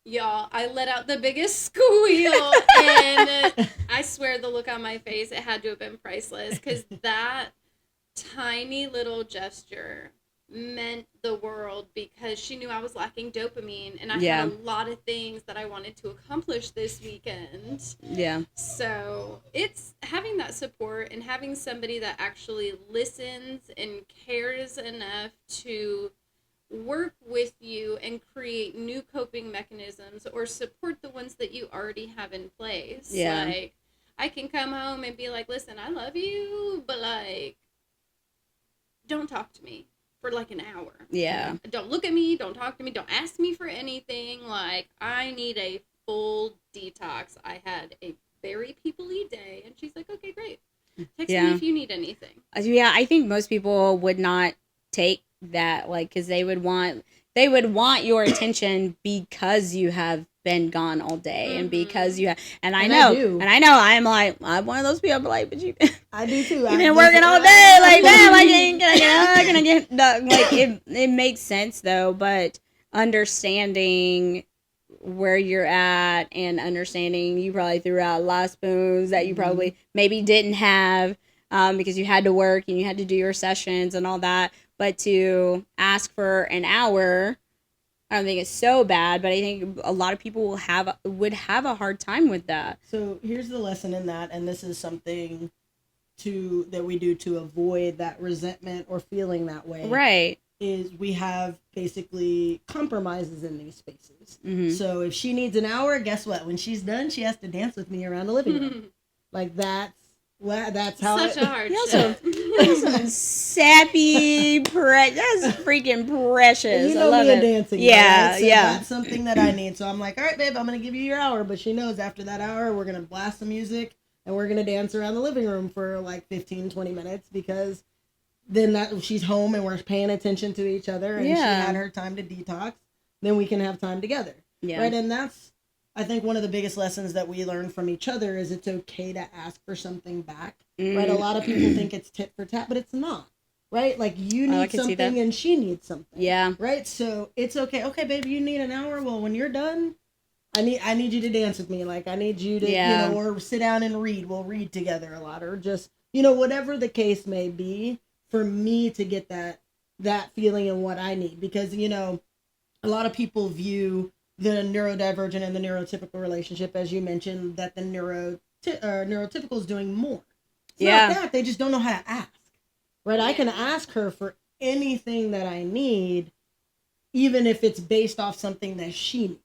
Y'all, I let out the biggest squeal, and I swear the look on my face, it had to have been priceless, because that tiny little gesture meant the world, because she knew I was lacking dopamine, and I had a lot of things that I wanted to accomplish this weekend. Yeah. So it's having that support and having somebody that actually listens and cares enough to work with you and create new coping mechanisms or support the ones that you already have in place. Yeah. Like, I can come home and be like, listen, I love you, but, like, don't talk to me for like an hour. Yeah. Don't look at me, don't talk to me, don't ask me for anything. Like, I need a full detox. I had a very people-y day, and she's like, okay, great. Text me if you need anything. Yeah, I think most people would not take that, like, because they would want your attention because you have been gone all day and because you have, and I know I'm one of those people. I'm like, but I do too. You've been working all day, like that, like ain't gonna get like it makes sense though, but understanding where you're at and understanding you probably threw out a lot of spoons that you probably maybe didn't have because you had to work and you had to do your sessions and all that. But to ask for an hour, I don't think it's so bad, but I think a lot of people would have a hard time with that. So here's the lesson in that, and this is something that we do to avoid that resentment or feeling that way. Right. Is we have basically compromises in these spaces. Mm-hmm. So if she needs an hour, guess what? When she's done, she has to dance with me around the living room. Like that's how such a hard shit. Some sappy, that's freaking precious. You know, I love me it. and dancing. Yeah, right? So yeah. That's something that I need. So I'm like, all right, babe, I'm gonna give you your hour. But she knows after that hour, we're gonna blast some music and we're gonna dance around the living room for like 15, 20 minutes because then she's home and we're paying attention to each other and she had her time to detox. then we can have time together. Yeah. Right. And that's, I think, one of the biggest lessons that we learn from each other is it's okay to ask for something back. Right. A lot of people think it's tit for tat, but it's not. Right. Like you need something and she needs something. Yeah. Right. So it's okay. Okay, baby, you need an hour. Well, when you're done, I need you to dance with me. Like I need you to, you know, or sit down and read. We'll read together a lot, or just, you know, whatever the case may be, for me to get that feeling and what I need. Because, you know, a lot of people view the neurodivergent and the neurotypical relationship, as you mentioned, that the neurotypical is doing more. It's not that, they just don't know how to ask. Right? I can ask her for anything that I need, even if it's based off something that she needs.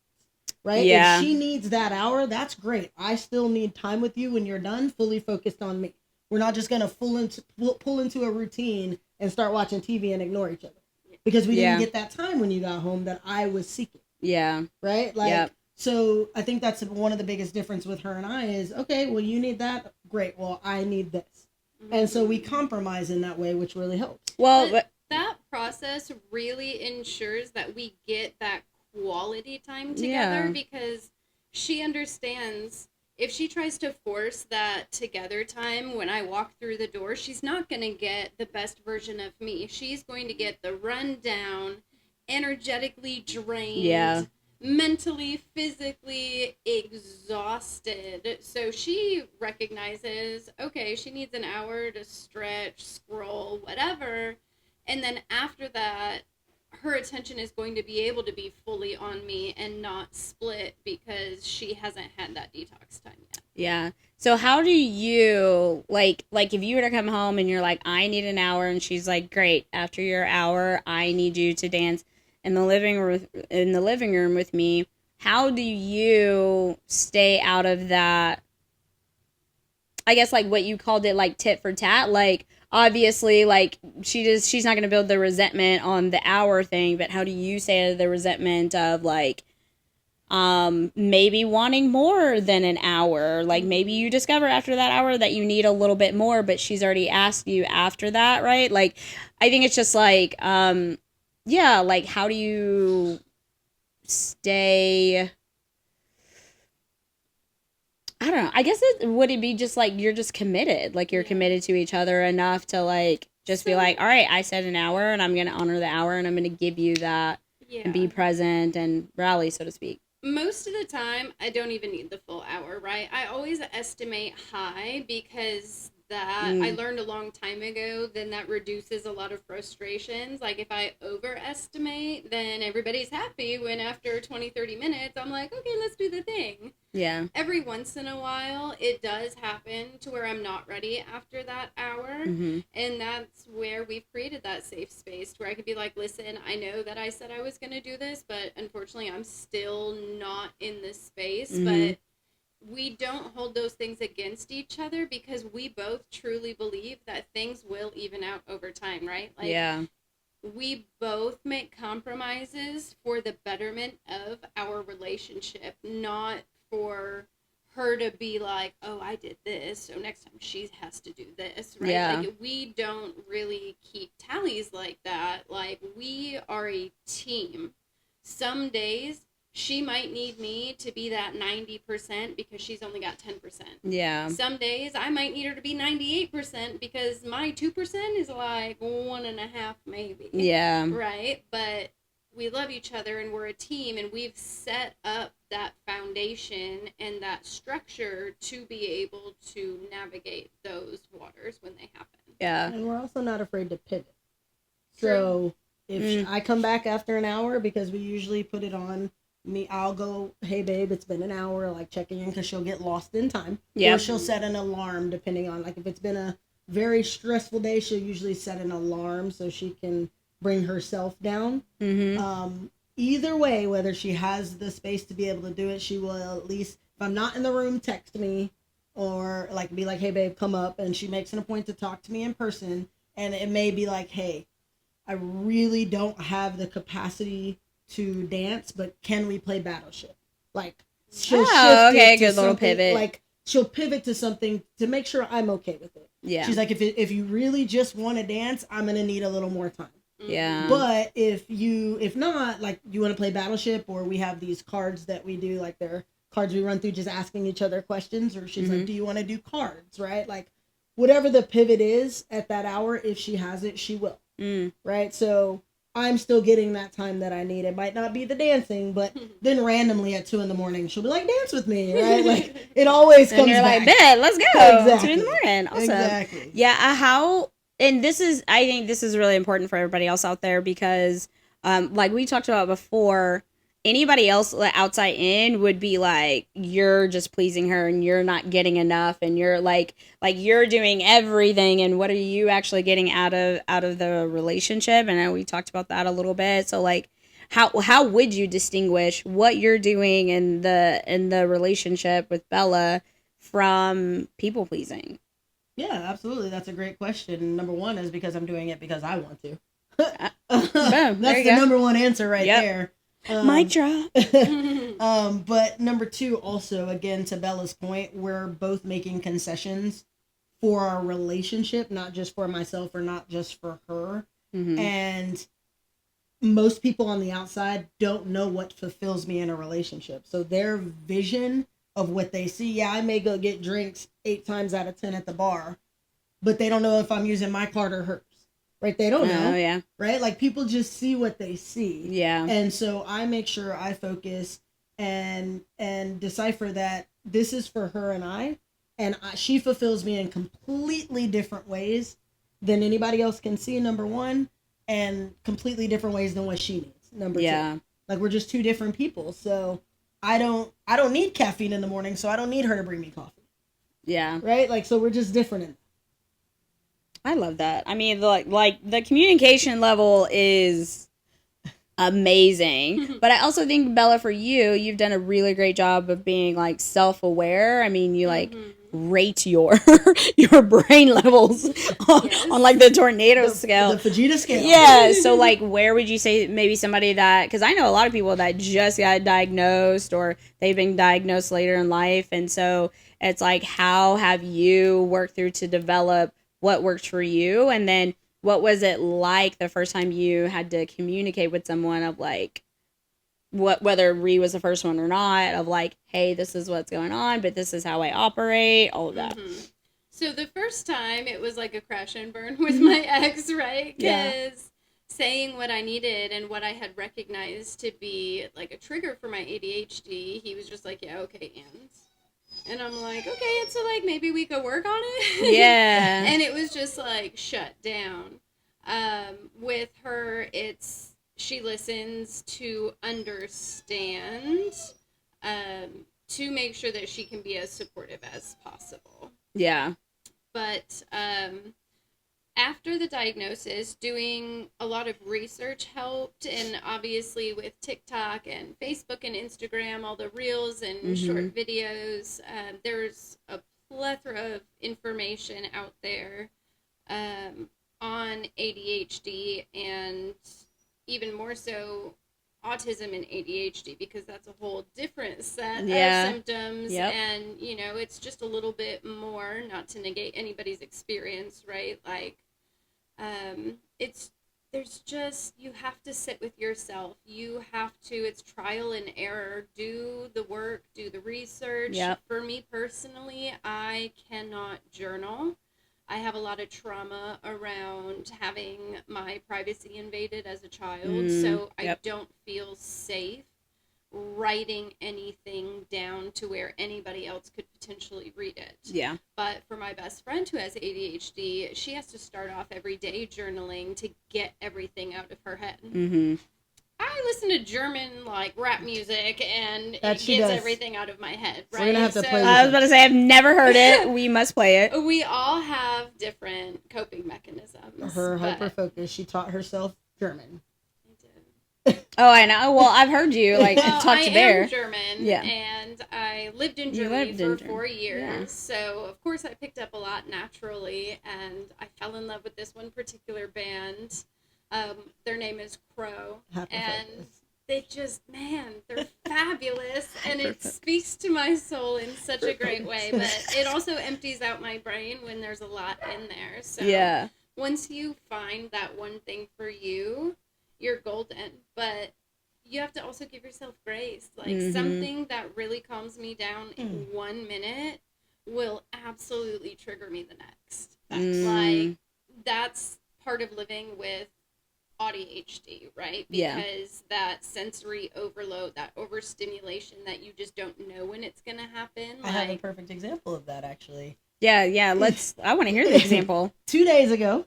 Right? Yeah. If she needs that hour, that's great. I still need time with you when you're done, fully focused on me. We're not just going to pull into a routine and start watching TV and ignore each other. Because we didn't get that time when you got home that I was seeking. Yeah. Right? Like, so I think that's one of the biggest difference with her and I is, okay, well, you need that. Great. Well, I need this. Mm-hmm. And so we compromise in that way, which really helps. Well, but that process really ensures that we get that quality time together, because she understands if she tries to force that together time when I walk through the door, she's not going to get the best version of me. She's going to get the rundown, energetically drained, mentally, physically exhausted. So she recognizes, okay, she needs an hour to stretch, scroll, whatever. And then after that, her attention is going to be able to be fully on me and not split because she hasn't had that detox time yet. Yeah. So how do you, like if you were to come home and you're like, I need an hour, and she's like, great, after your hour, I need you to dance in the living room with me. How do you stay out of that, I guess, like what you called it, like tit for tat? Like, obviously, like she's not going to build the resentment on the hour thing, but how do you say the resentment of like maybe wanting more than an hour? Like maybe you discover after that hour that you need a little bit more, but she's already asked you after that, right? Like, I think it's just like, like how do you stay, I don't know. I guess would it be just like you're just committed, like you're committed to each other enough to like just be like, all right, I said an hour and I'm going to honor the hour and I'm going to give you that and be present and rally, so to speak. Most of the time, I don't even need the full hour, right? I always estimate high because that I learned a long time ago, then that reduces a lot of frustrations. Like if I overestimate, then everybody's happy when after 20, 30 minutes, I'm like, okay, let's do the thing. Yeah. Every once in a while, it does happen to where I'm not ready after that hour. Mm-hmm. And that's where we've created that safe space where I could be like, listen, I know that I said I was going to do this, but unfortunately, I'm still not in this space. Mm-hmm. But we don't hold those things against each other because we both truly believe that things will even out over time, right? Like, we both make compromises for the betterment of our relationship, not for her to be like, oh, I did this, so next time she has to do this, right? Yeah. Like, we don't really keep tallies like that. Like, we are a team. Some days she might need me to be that 90% because she's only got 10%. Yeah. Some days I might need her to be 98% because my 2% is like 1.5 maybe. Yeah. Right? But we love each other and we're a team and we've set up that foundation and that structure to be able to navigate those waters when they happen. Yeah. And we're also not afraid to pivot. So if I come back after an hour, because we usually put it on me, I'll go, hey babe, it's been an hour, like checking in, because she'll get lost in time. Or she'll set an alarm depending on, like if it's been a very stressful day, she'll usually set an alarm so she can bring herself down. Mm-hmm. Either way, whether she has the space to be able to do it, she will at least, if I'm not in the room, text me or like be like, hey babe, come up, and she makes it a point to talk to me in person. And it may be like, hey, I really don't have the capacity to dance, but can we play Battleship? Like, she'll shift it to good little something, pivot. like she'll pivot to something to make sure I'm okay with it. Yeah. She's like, if you really just want to dance, I'm gonna need a little more time. Yeah. But if not, like, you want to play Battleship, or we have these cards that we do, like, they're cards we run through just asking each other questions, or she's like, do you want to do cards, right? Like, whatever the pivot is at that hour, if she has it, she will, right? So I'm still getting that time that I need. It might not be the dancing, but then randomly at 2 a.m, she'll be like, dance with me, right? Like, it always comes and you're back. like, bet, let's go. Exactly. 2 a.m. Awesome. Exactly. Yeah. And I think this is really important for everybody else out there, because, like we talked about before, anybody else outside in would be like, you're just pleasing her and you're not getting enough, and you're like you're doing everything, and what are you actually getting out of the relationship? And I know we talked about that a little bit. So, like, how would you distinguish what you're doing in the relationship with Bella from people pleasing? Yeah, absolutely. That's a great question. Number one is because I'm doing it because I want to. Boom, That's the number one answer right there. Mic drop. But number two, also, again, to Bella's point, we're both making concessions for our relationship, not just for myself or not just for her. And most people on the outside don't know what fulfills me in a relationship. So their vision of what they see, yeah, I may go get drinks 8 times out of 10 at the bar, but they don't know if I'm using my card or hers. Right? They don't know. Oh, yeah. Right? Like, people just see what they see. Yeah. And so I make sure I focus and decipher that this is for her and I, and she fulfills me in completely different ways than anybody else can see, number one, and completely different ways than what she needs, number two. Like, we're just two different people. So I don't need caffeine in the morning, so I don't need her to bring me coffee. Yeah. Right? Like, so we're just different in that. I love that. I mean, like the communication level is amazing. But I also think, Bella, for you've done a really great job of being, like, self-aware. I mean, you like rate your brain levels on like the tornado scale. The Vegeta scale. Yeah. So, like, where would you say maybe somebody that, because I know a lot of people that just got diagnosed or they've been diagnosed later in life. And so it's like, how have you worked through to develop what worked for you? And then what was it like the first time you had to communicate with someone of, like, whether Rhi was the first one or not, of like, hey, this is what's going on, but this is how I operate, all of that. So the first time, it was like a crash and burn with my ex, right? Because saying what I needed and what I had recognized to be like a trigger for my ADHD, he was just like, yeah, okay, and I'm like, okay, and so, like, maybe we could work on it. Yeah. And it was just like shut down. With her, she listens to understand, to make sure that she can be as supportive as possible. Yeah. But after the diagnosis, doing a lot of research helped, and obviously with TikTok and Facebook and Instagram, all the reels and short videos, there's a plethora of information out there on ADHD, and even more so autism and ADHD, because that's a whole different set of symptoms. And it's just a little bit more, not to negate anybody's experience, right? Like, you have to sit with yourself. It's trial and error. Do the work, do the research. For me personally, I cannot journal. I have a lot of trauma around having my privacy invaded as a child, so I don't feel safe writing anything down to where anybody else could potentially read it. Yeah. But for my best friend who has ADHD, she has to start off every day journaling to get everything out of her head. I listen to German, like, rap music, and it gets everything out of my head, right? We're gonna have to play I was about to say, I've never heard it. We must play it. We all have different coping mechanisms. Her hyperfocus, she taught herself German. Oh, I know. Well, I've heard you, like, talk to Bear. I am German, and I lived in Germany for 4 years, so of course I picked up a lot naturally, and I fell in love with this one particular band. Their name is Crow, and they just, they're fabulous, and it speaks to my soul in such a great way, but it also empties out my brain when there's a lot in there, so once you find that one thing for you, you're golden. But you have to also give yourself grace. Like, something that really calms me down in 1 minute will absolutely trigger me the next. Like, that's part of living with ADHD, right? Because that sensory overload, that overstimulation that you just don't know when it's going to happen. I have a perfect example of that, actually. Yeah, I want to hear the example. 2 days ago.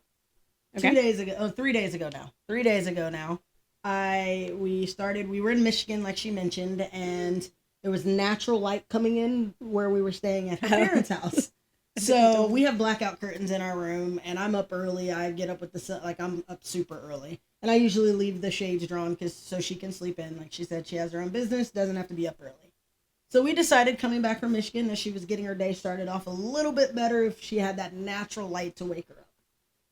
Okay. 3 days ago now. 3 days ago now. We were in Michigan, like she mentioned, and there was natural light coming in where we were staying at her parents' house. So we have blackout curtains in our room, and I'm up early. I get up with the sun, like I'm up super early. And I usually leave the shades drawn so she can sleep in. Like she said, she has her own business, doesn't have to be up early. So we decided, coming back from Michigan, that she was getting her day started off a little bit better if she had that natural light to wake her up.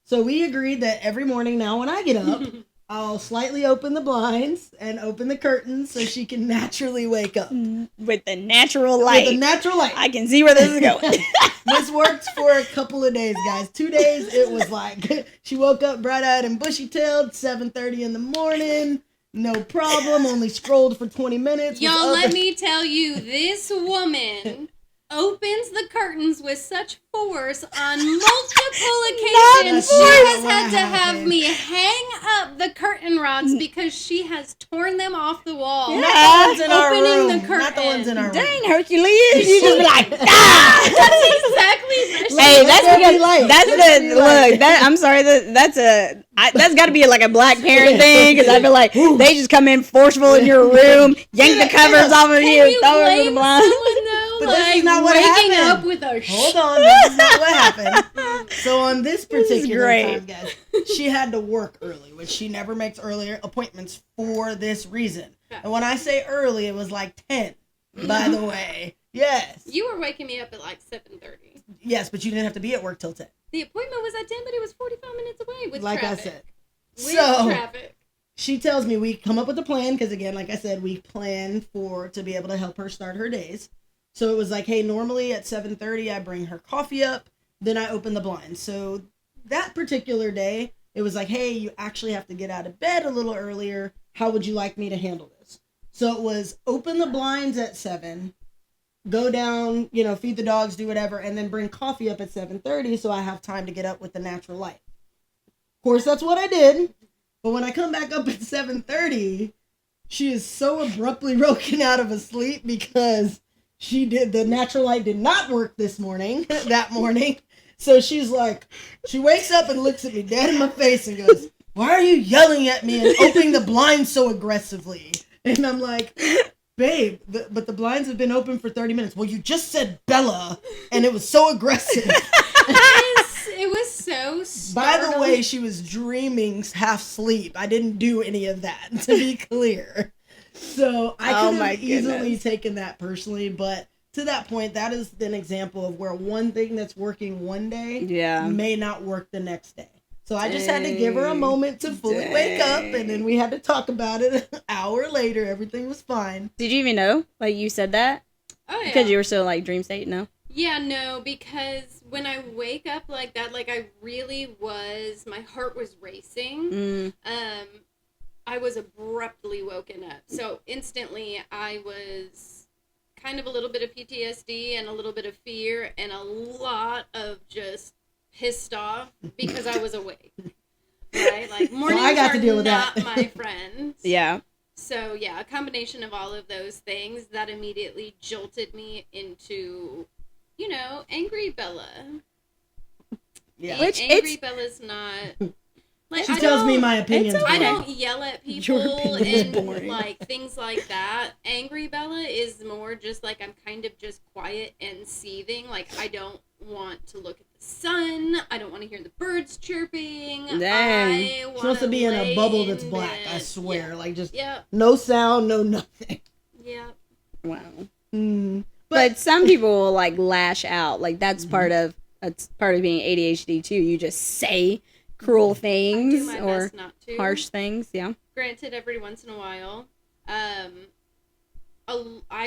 So we agreed that every morning now when I get up, I'll slightly open the blinds and open the curtains so she can naturally wake up. With the natural light. With the natural light. I can see where this is going. This worked for a couple of days, guys. 2 days, it was like, she woke up bright-eyed and bushy-tailed, 7:30 in the morning. No problem, only scrolled for 20 minutes. Y'all, let me tell you, this woman opens the curtains with such force on multiple occasions. She has had to have me hang up the curtain rods because she has torn them off the wall. Yeah. Not the ones in our room. The curtain. Not the ones in our room. Dang, Hercules. You just be like, ah! That's exactly. Hey, I'm sorry. That's got to be like a black parent thing, because I feel like they just come in forceful in your room, yank the covers off of you, throw it over the blind. But this is not what happened. Up with a Hold on, this is not what happened. So on this particular time, guys, she had to work early, which she never makes earlier appointments for this reason. And when I say early, it was like 10, by the way. Yes. You were waking me up at like 7:30. Yes, but you didn't have to be at work till 10. The appointment was at 10, but it was 45 minutes away with like traffic. I said. With traffic. She tells me we come up with a plan, because again, like I said, we plan to be able to help her start her days. So it was like, hey, normally at 7:30, I bring her coffee up, then I open the blinds. So that particular day, it was like, hey, you actually have to get out of bed a little earlier. How would you like me to handle this? So it was open the blinds at 7, go down, feed the dogs, do whatever, and then bring coffee up at 7:30 so I have time to get up with the natural light. Of course, that's what I did. But when I come back up at 7:30, she is so abruptly woken out of a sleep because the natural light did not work that morning. So she's like, she wakes up and looks at me dead in my face and goes, "Why are you yelling at me and opening the blinds so aggressively?" And I'm like, "Babe, but the blinds have been open for 30 minutes. Well, you just said Bella, and it was so aggressive." It was so startling. By the way, she was dreaming half sleep. I didn't do any of that, to be clear. So I could have easily taken that personally, but to that point, that is an example of where one thing that's working one day may not work the next day. So I just had to give her a moment to fully wake up, and then we had to talk about it an hour later. Everything was fine. Did you even know? Like, you said that? Oh, yeah. Because you were so, like, dream state, no? Yeah, no, because when I wake up like that, like, I really was, my heart was racing. I was abruptly woken up. So instantly I was kind of a little bit of PTSD and a little bit of fear and a lot of just pissed off because I was awake. Right? Like, mornings so I got are to deal with not that. my friends. Yeah. So yeah, a combination of all of those things that immediately jolted me into, angry Bella. Yeah. Angry Bella's not... Like, she tells me my opinions. I don't yell at people opinion is and boring. like things like that. Angry Bella is more just like I'm kind of just quiet and seething. Like, I don't want to look at the sun. I don't want to hear the birds chirping. Dang. She wants to be in a bubble that's black, I swear. Yeah. Like, just no sound, no nothing. Yeah. Wow. But some people will, like, lash out. Like, that's part of being ADHD too. You just say cruel things or harsh things. Yeah. Granted, every once in a while, I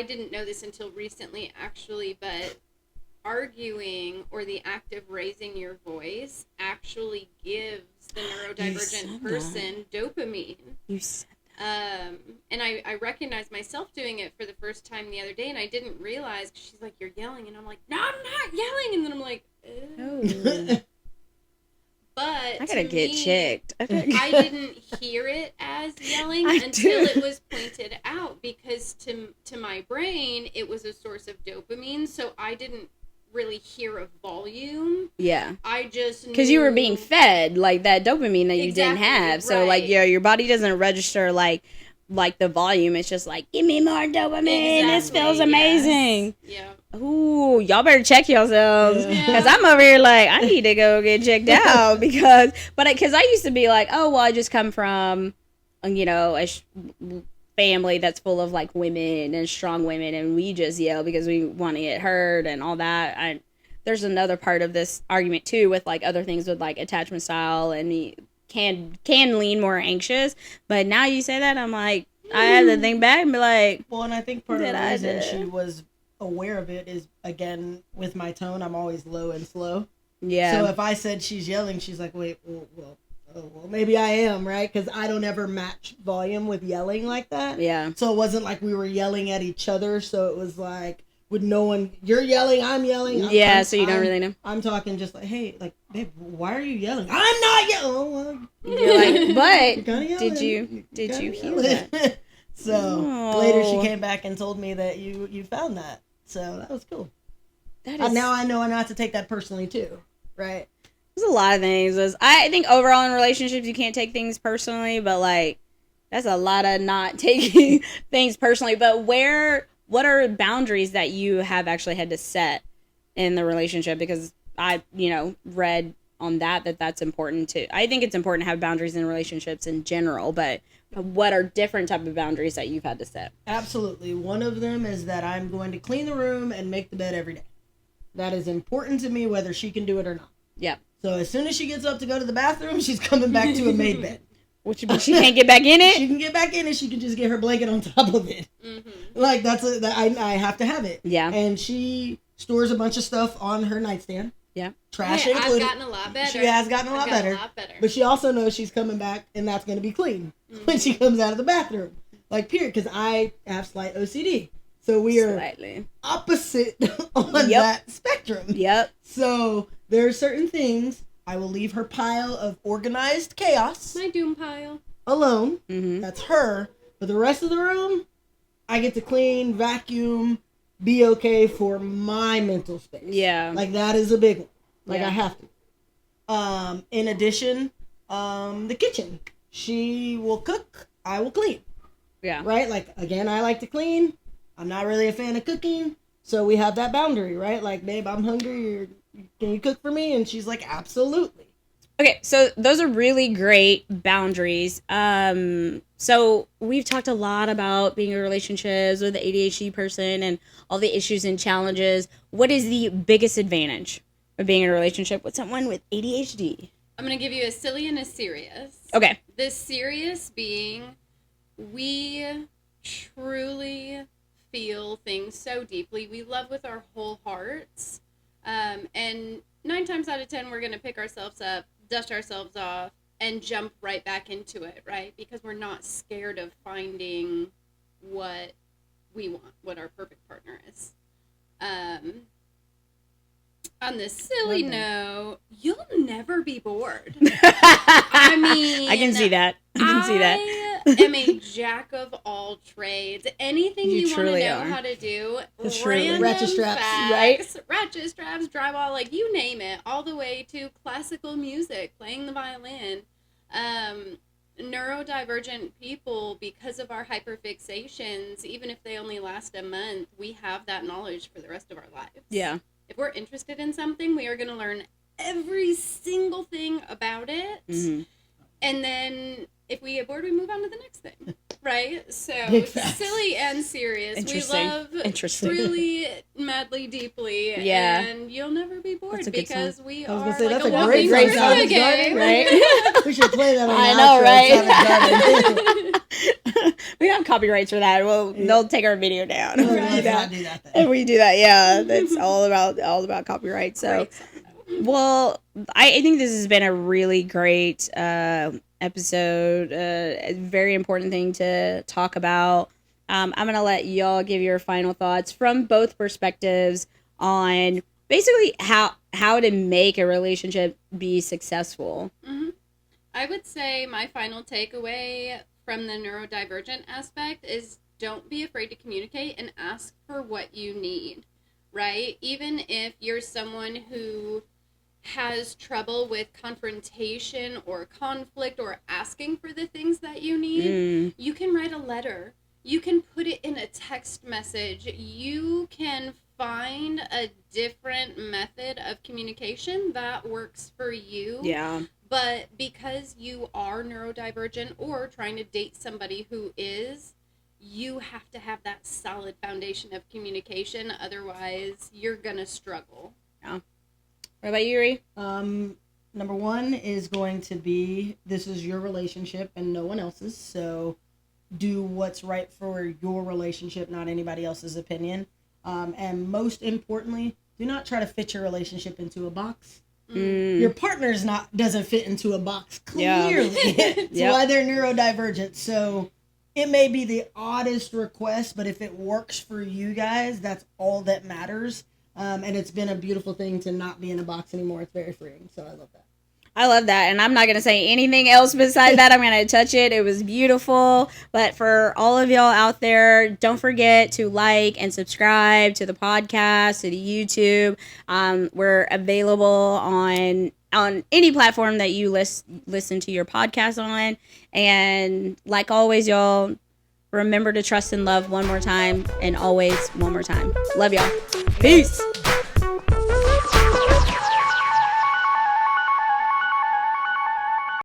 didn't know this until recently, actually, but arguing or the act of raising your voice actually gives the neurodivergent person dopamine. You said and I recognized myself doing it for the first time the other day, and I didn't realize, 'cause she's like, "You're yelling," and I'm like, "No, I'm not yelling," and then I'm like, oh. But I gotta get me, checked. I didn't hear it as yelling until it was pointed out, because to my brain it was a source of dopamine, so I didn't really hear a volume. Yeah. I just because you were being fed like that dopamine that you didn't have. So right. like your body doesn't register like the volume. It's just like, give me more dopamine. This feels amazing. Yes. Yeah. Ooh, y'all better check yourselves, Yeah. because I'm over here like, I need to go get checked out because I used to be like, oh well, I just come from a family that's full of like women and strong women, and we just yell because we want to get heard and all that. There's another part of this argument too with like other things with like attachment style, and me can lean more anxious. But now you say that, I'm like, I have to think back and be like, well, and I think part of the reason she was aware of it is, again, with my tone, I'm always low and slow. Yeah. So if I said she's yelling, she's like, wait, well, maybe I am, right? Because I don't ever match volume with yelling like that. Yeah. So it wasn't like we were yelling at each other. So it was like, with no one, you're yelling, I'm yelling. So you don't really know. I'm talking just like, hey, like, babe, why are you yelling? I'm not yelling. Oh, well, you're like, but did you hear that? So later she came back and told me that you found that. So that was cool. Now I know not to take that personally too, right? There's a lot of things. I think overall in relationships you can't take things personally, but like that's a lot of not taking things personally. But what are boundaries that you have actually had to set in the relationship? Because I, read on that's important too. I think it's important to have boundaries in relationships in general, but what are different type of boundaries that you've had to set? Absolutely. One of them is that I'm going to clean the room and make the bed every day. That is important to me, whether she can do it or not. Yeah. So as soon as she gets up to go to the bathroom, she's coming back to a made bed. Which she can't get back in it? She can get back in it. She can just get her blanket on top of it. Mm-hmm. Like, I have to have it. Yeah. And she stores a bunch of stuff on her nightstand. Yeah. Trash included. I've gotten a lot better. She has gotten a lot better. But she also knows she's coming back and that's going to be clean when she comes out of the bathroom. Like, period. Because I have slight OCD. So we are slightly opposite on that spectrum. Yep. So there are certain things I will leave her pile of organized chaos. My doom pile. Alone. Mm-hmm. That's her. But the rest of the room, I get to clean, vacuum, be okay for my mental space. Yeah. Like, that is a big one. Like, I have to. In addition, the kitchen. She will cook, I will clean. Yeah. Right? Like, again, I like to clean. I'm not really a fan of cooking. So we have that boundary, right? Like, babe, I'm hungry. Can you cook for me? And she's like, absolutely. Okay, so those are really great boundaries. So we've talked a lot about being in relationships with the ADHD person and all the issues and challenges. What is the biggest advantage of being in a relationship with someone with ADHD? I'm going to give you a silly and a serious. Okay. The serious being, we truly feel things so deeply. We love with our whole hearts. And 9 times out of 10, we're going to pick ourselves up, dust ourselves off, and jump right back into it, right? Because we're not scared of finding what we want, what our perfect partner is. On this silly note, you'll never be bored. I mean, I can see that. I am a jack of all trades. Anything you want to know how to do, random ratchet straps, facts, right? Ratchet straps, drywall, like you name it, all the way to classical music, playing the violin. Neurodivergent people, because of our hyperfixations, even if they only last a month, we have that knowledge for the rest of our lives. Yeah. If we're interested in something, we are going to learn every single thing about it. Mm-hmm. And then if we get bored, we move on to the next thing. Right? So silly and serious. We love truly, madly, deeply. Yeah. And you'll never be bored because we are that's like a walking great garden, right? We should play that on the I know, outro. right? We don't have copyrights for that. Well, they'll take our video down. No, if we let's do that. not do that then. If we do that, yeah, that's all about copyright. So, Great song, though. well, I think this has been a really great episode. A very important thing to talk about. I'm gonna let y'all give your final thoughts from both perspectives on basically how to make a relationship be successful. Mm-hmm. I would say my final takeaway from the neurodivergent aspect is don't be afraid to communicate and ask for what you need, right? Even if you're someone who has trouble with confrontation or conflict or asking for the things that you need, you can write a letter. You can put it in a text message. You can find a different method of communication that works for you. Yeah. But because you are neurodivergent or trying to date somebody who is, you have to have that solid foundation of communication. Otherwise, you're going to struggle. Yeah. What about you, Yuri? Number one is going to be, this is your relationship and no one else's. So do what's right for your relationship, not anybody else's opinion. And most importantly, do not try to fit your relationship into a box. Your partner's doesn't fit into a box, clearly. That's why they're neurodivergent. So it may be the oddest request, but if it works for you guys, that's all that matters. And it's been a beautiful thing to not be in a box anymore. It's very freeing. So I love that. I love that. And I'm not going to say anything else besides that. I'm going to touch it. It was beautiful. But for all of y'all out there, don't forget to like and subscribe to the podcast, to the YouTube. We're available on any platform that you listen to your podcast on. And like always, y'all, remember to trust and love one more time and always one more time. Love y'all. Peace.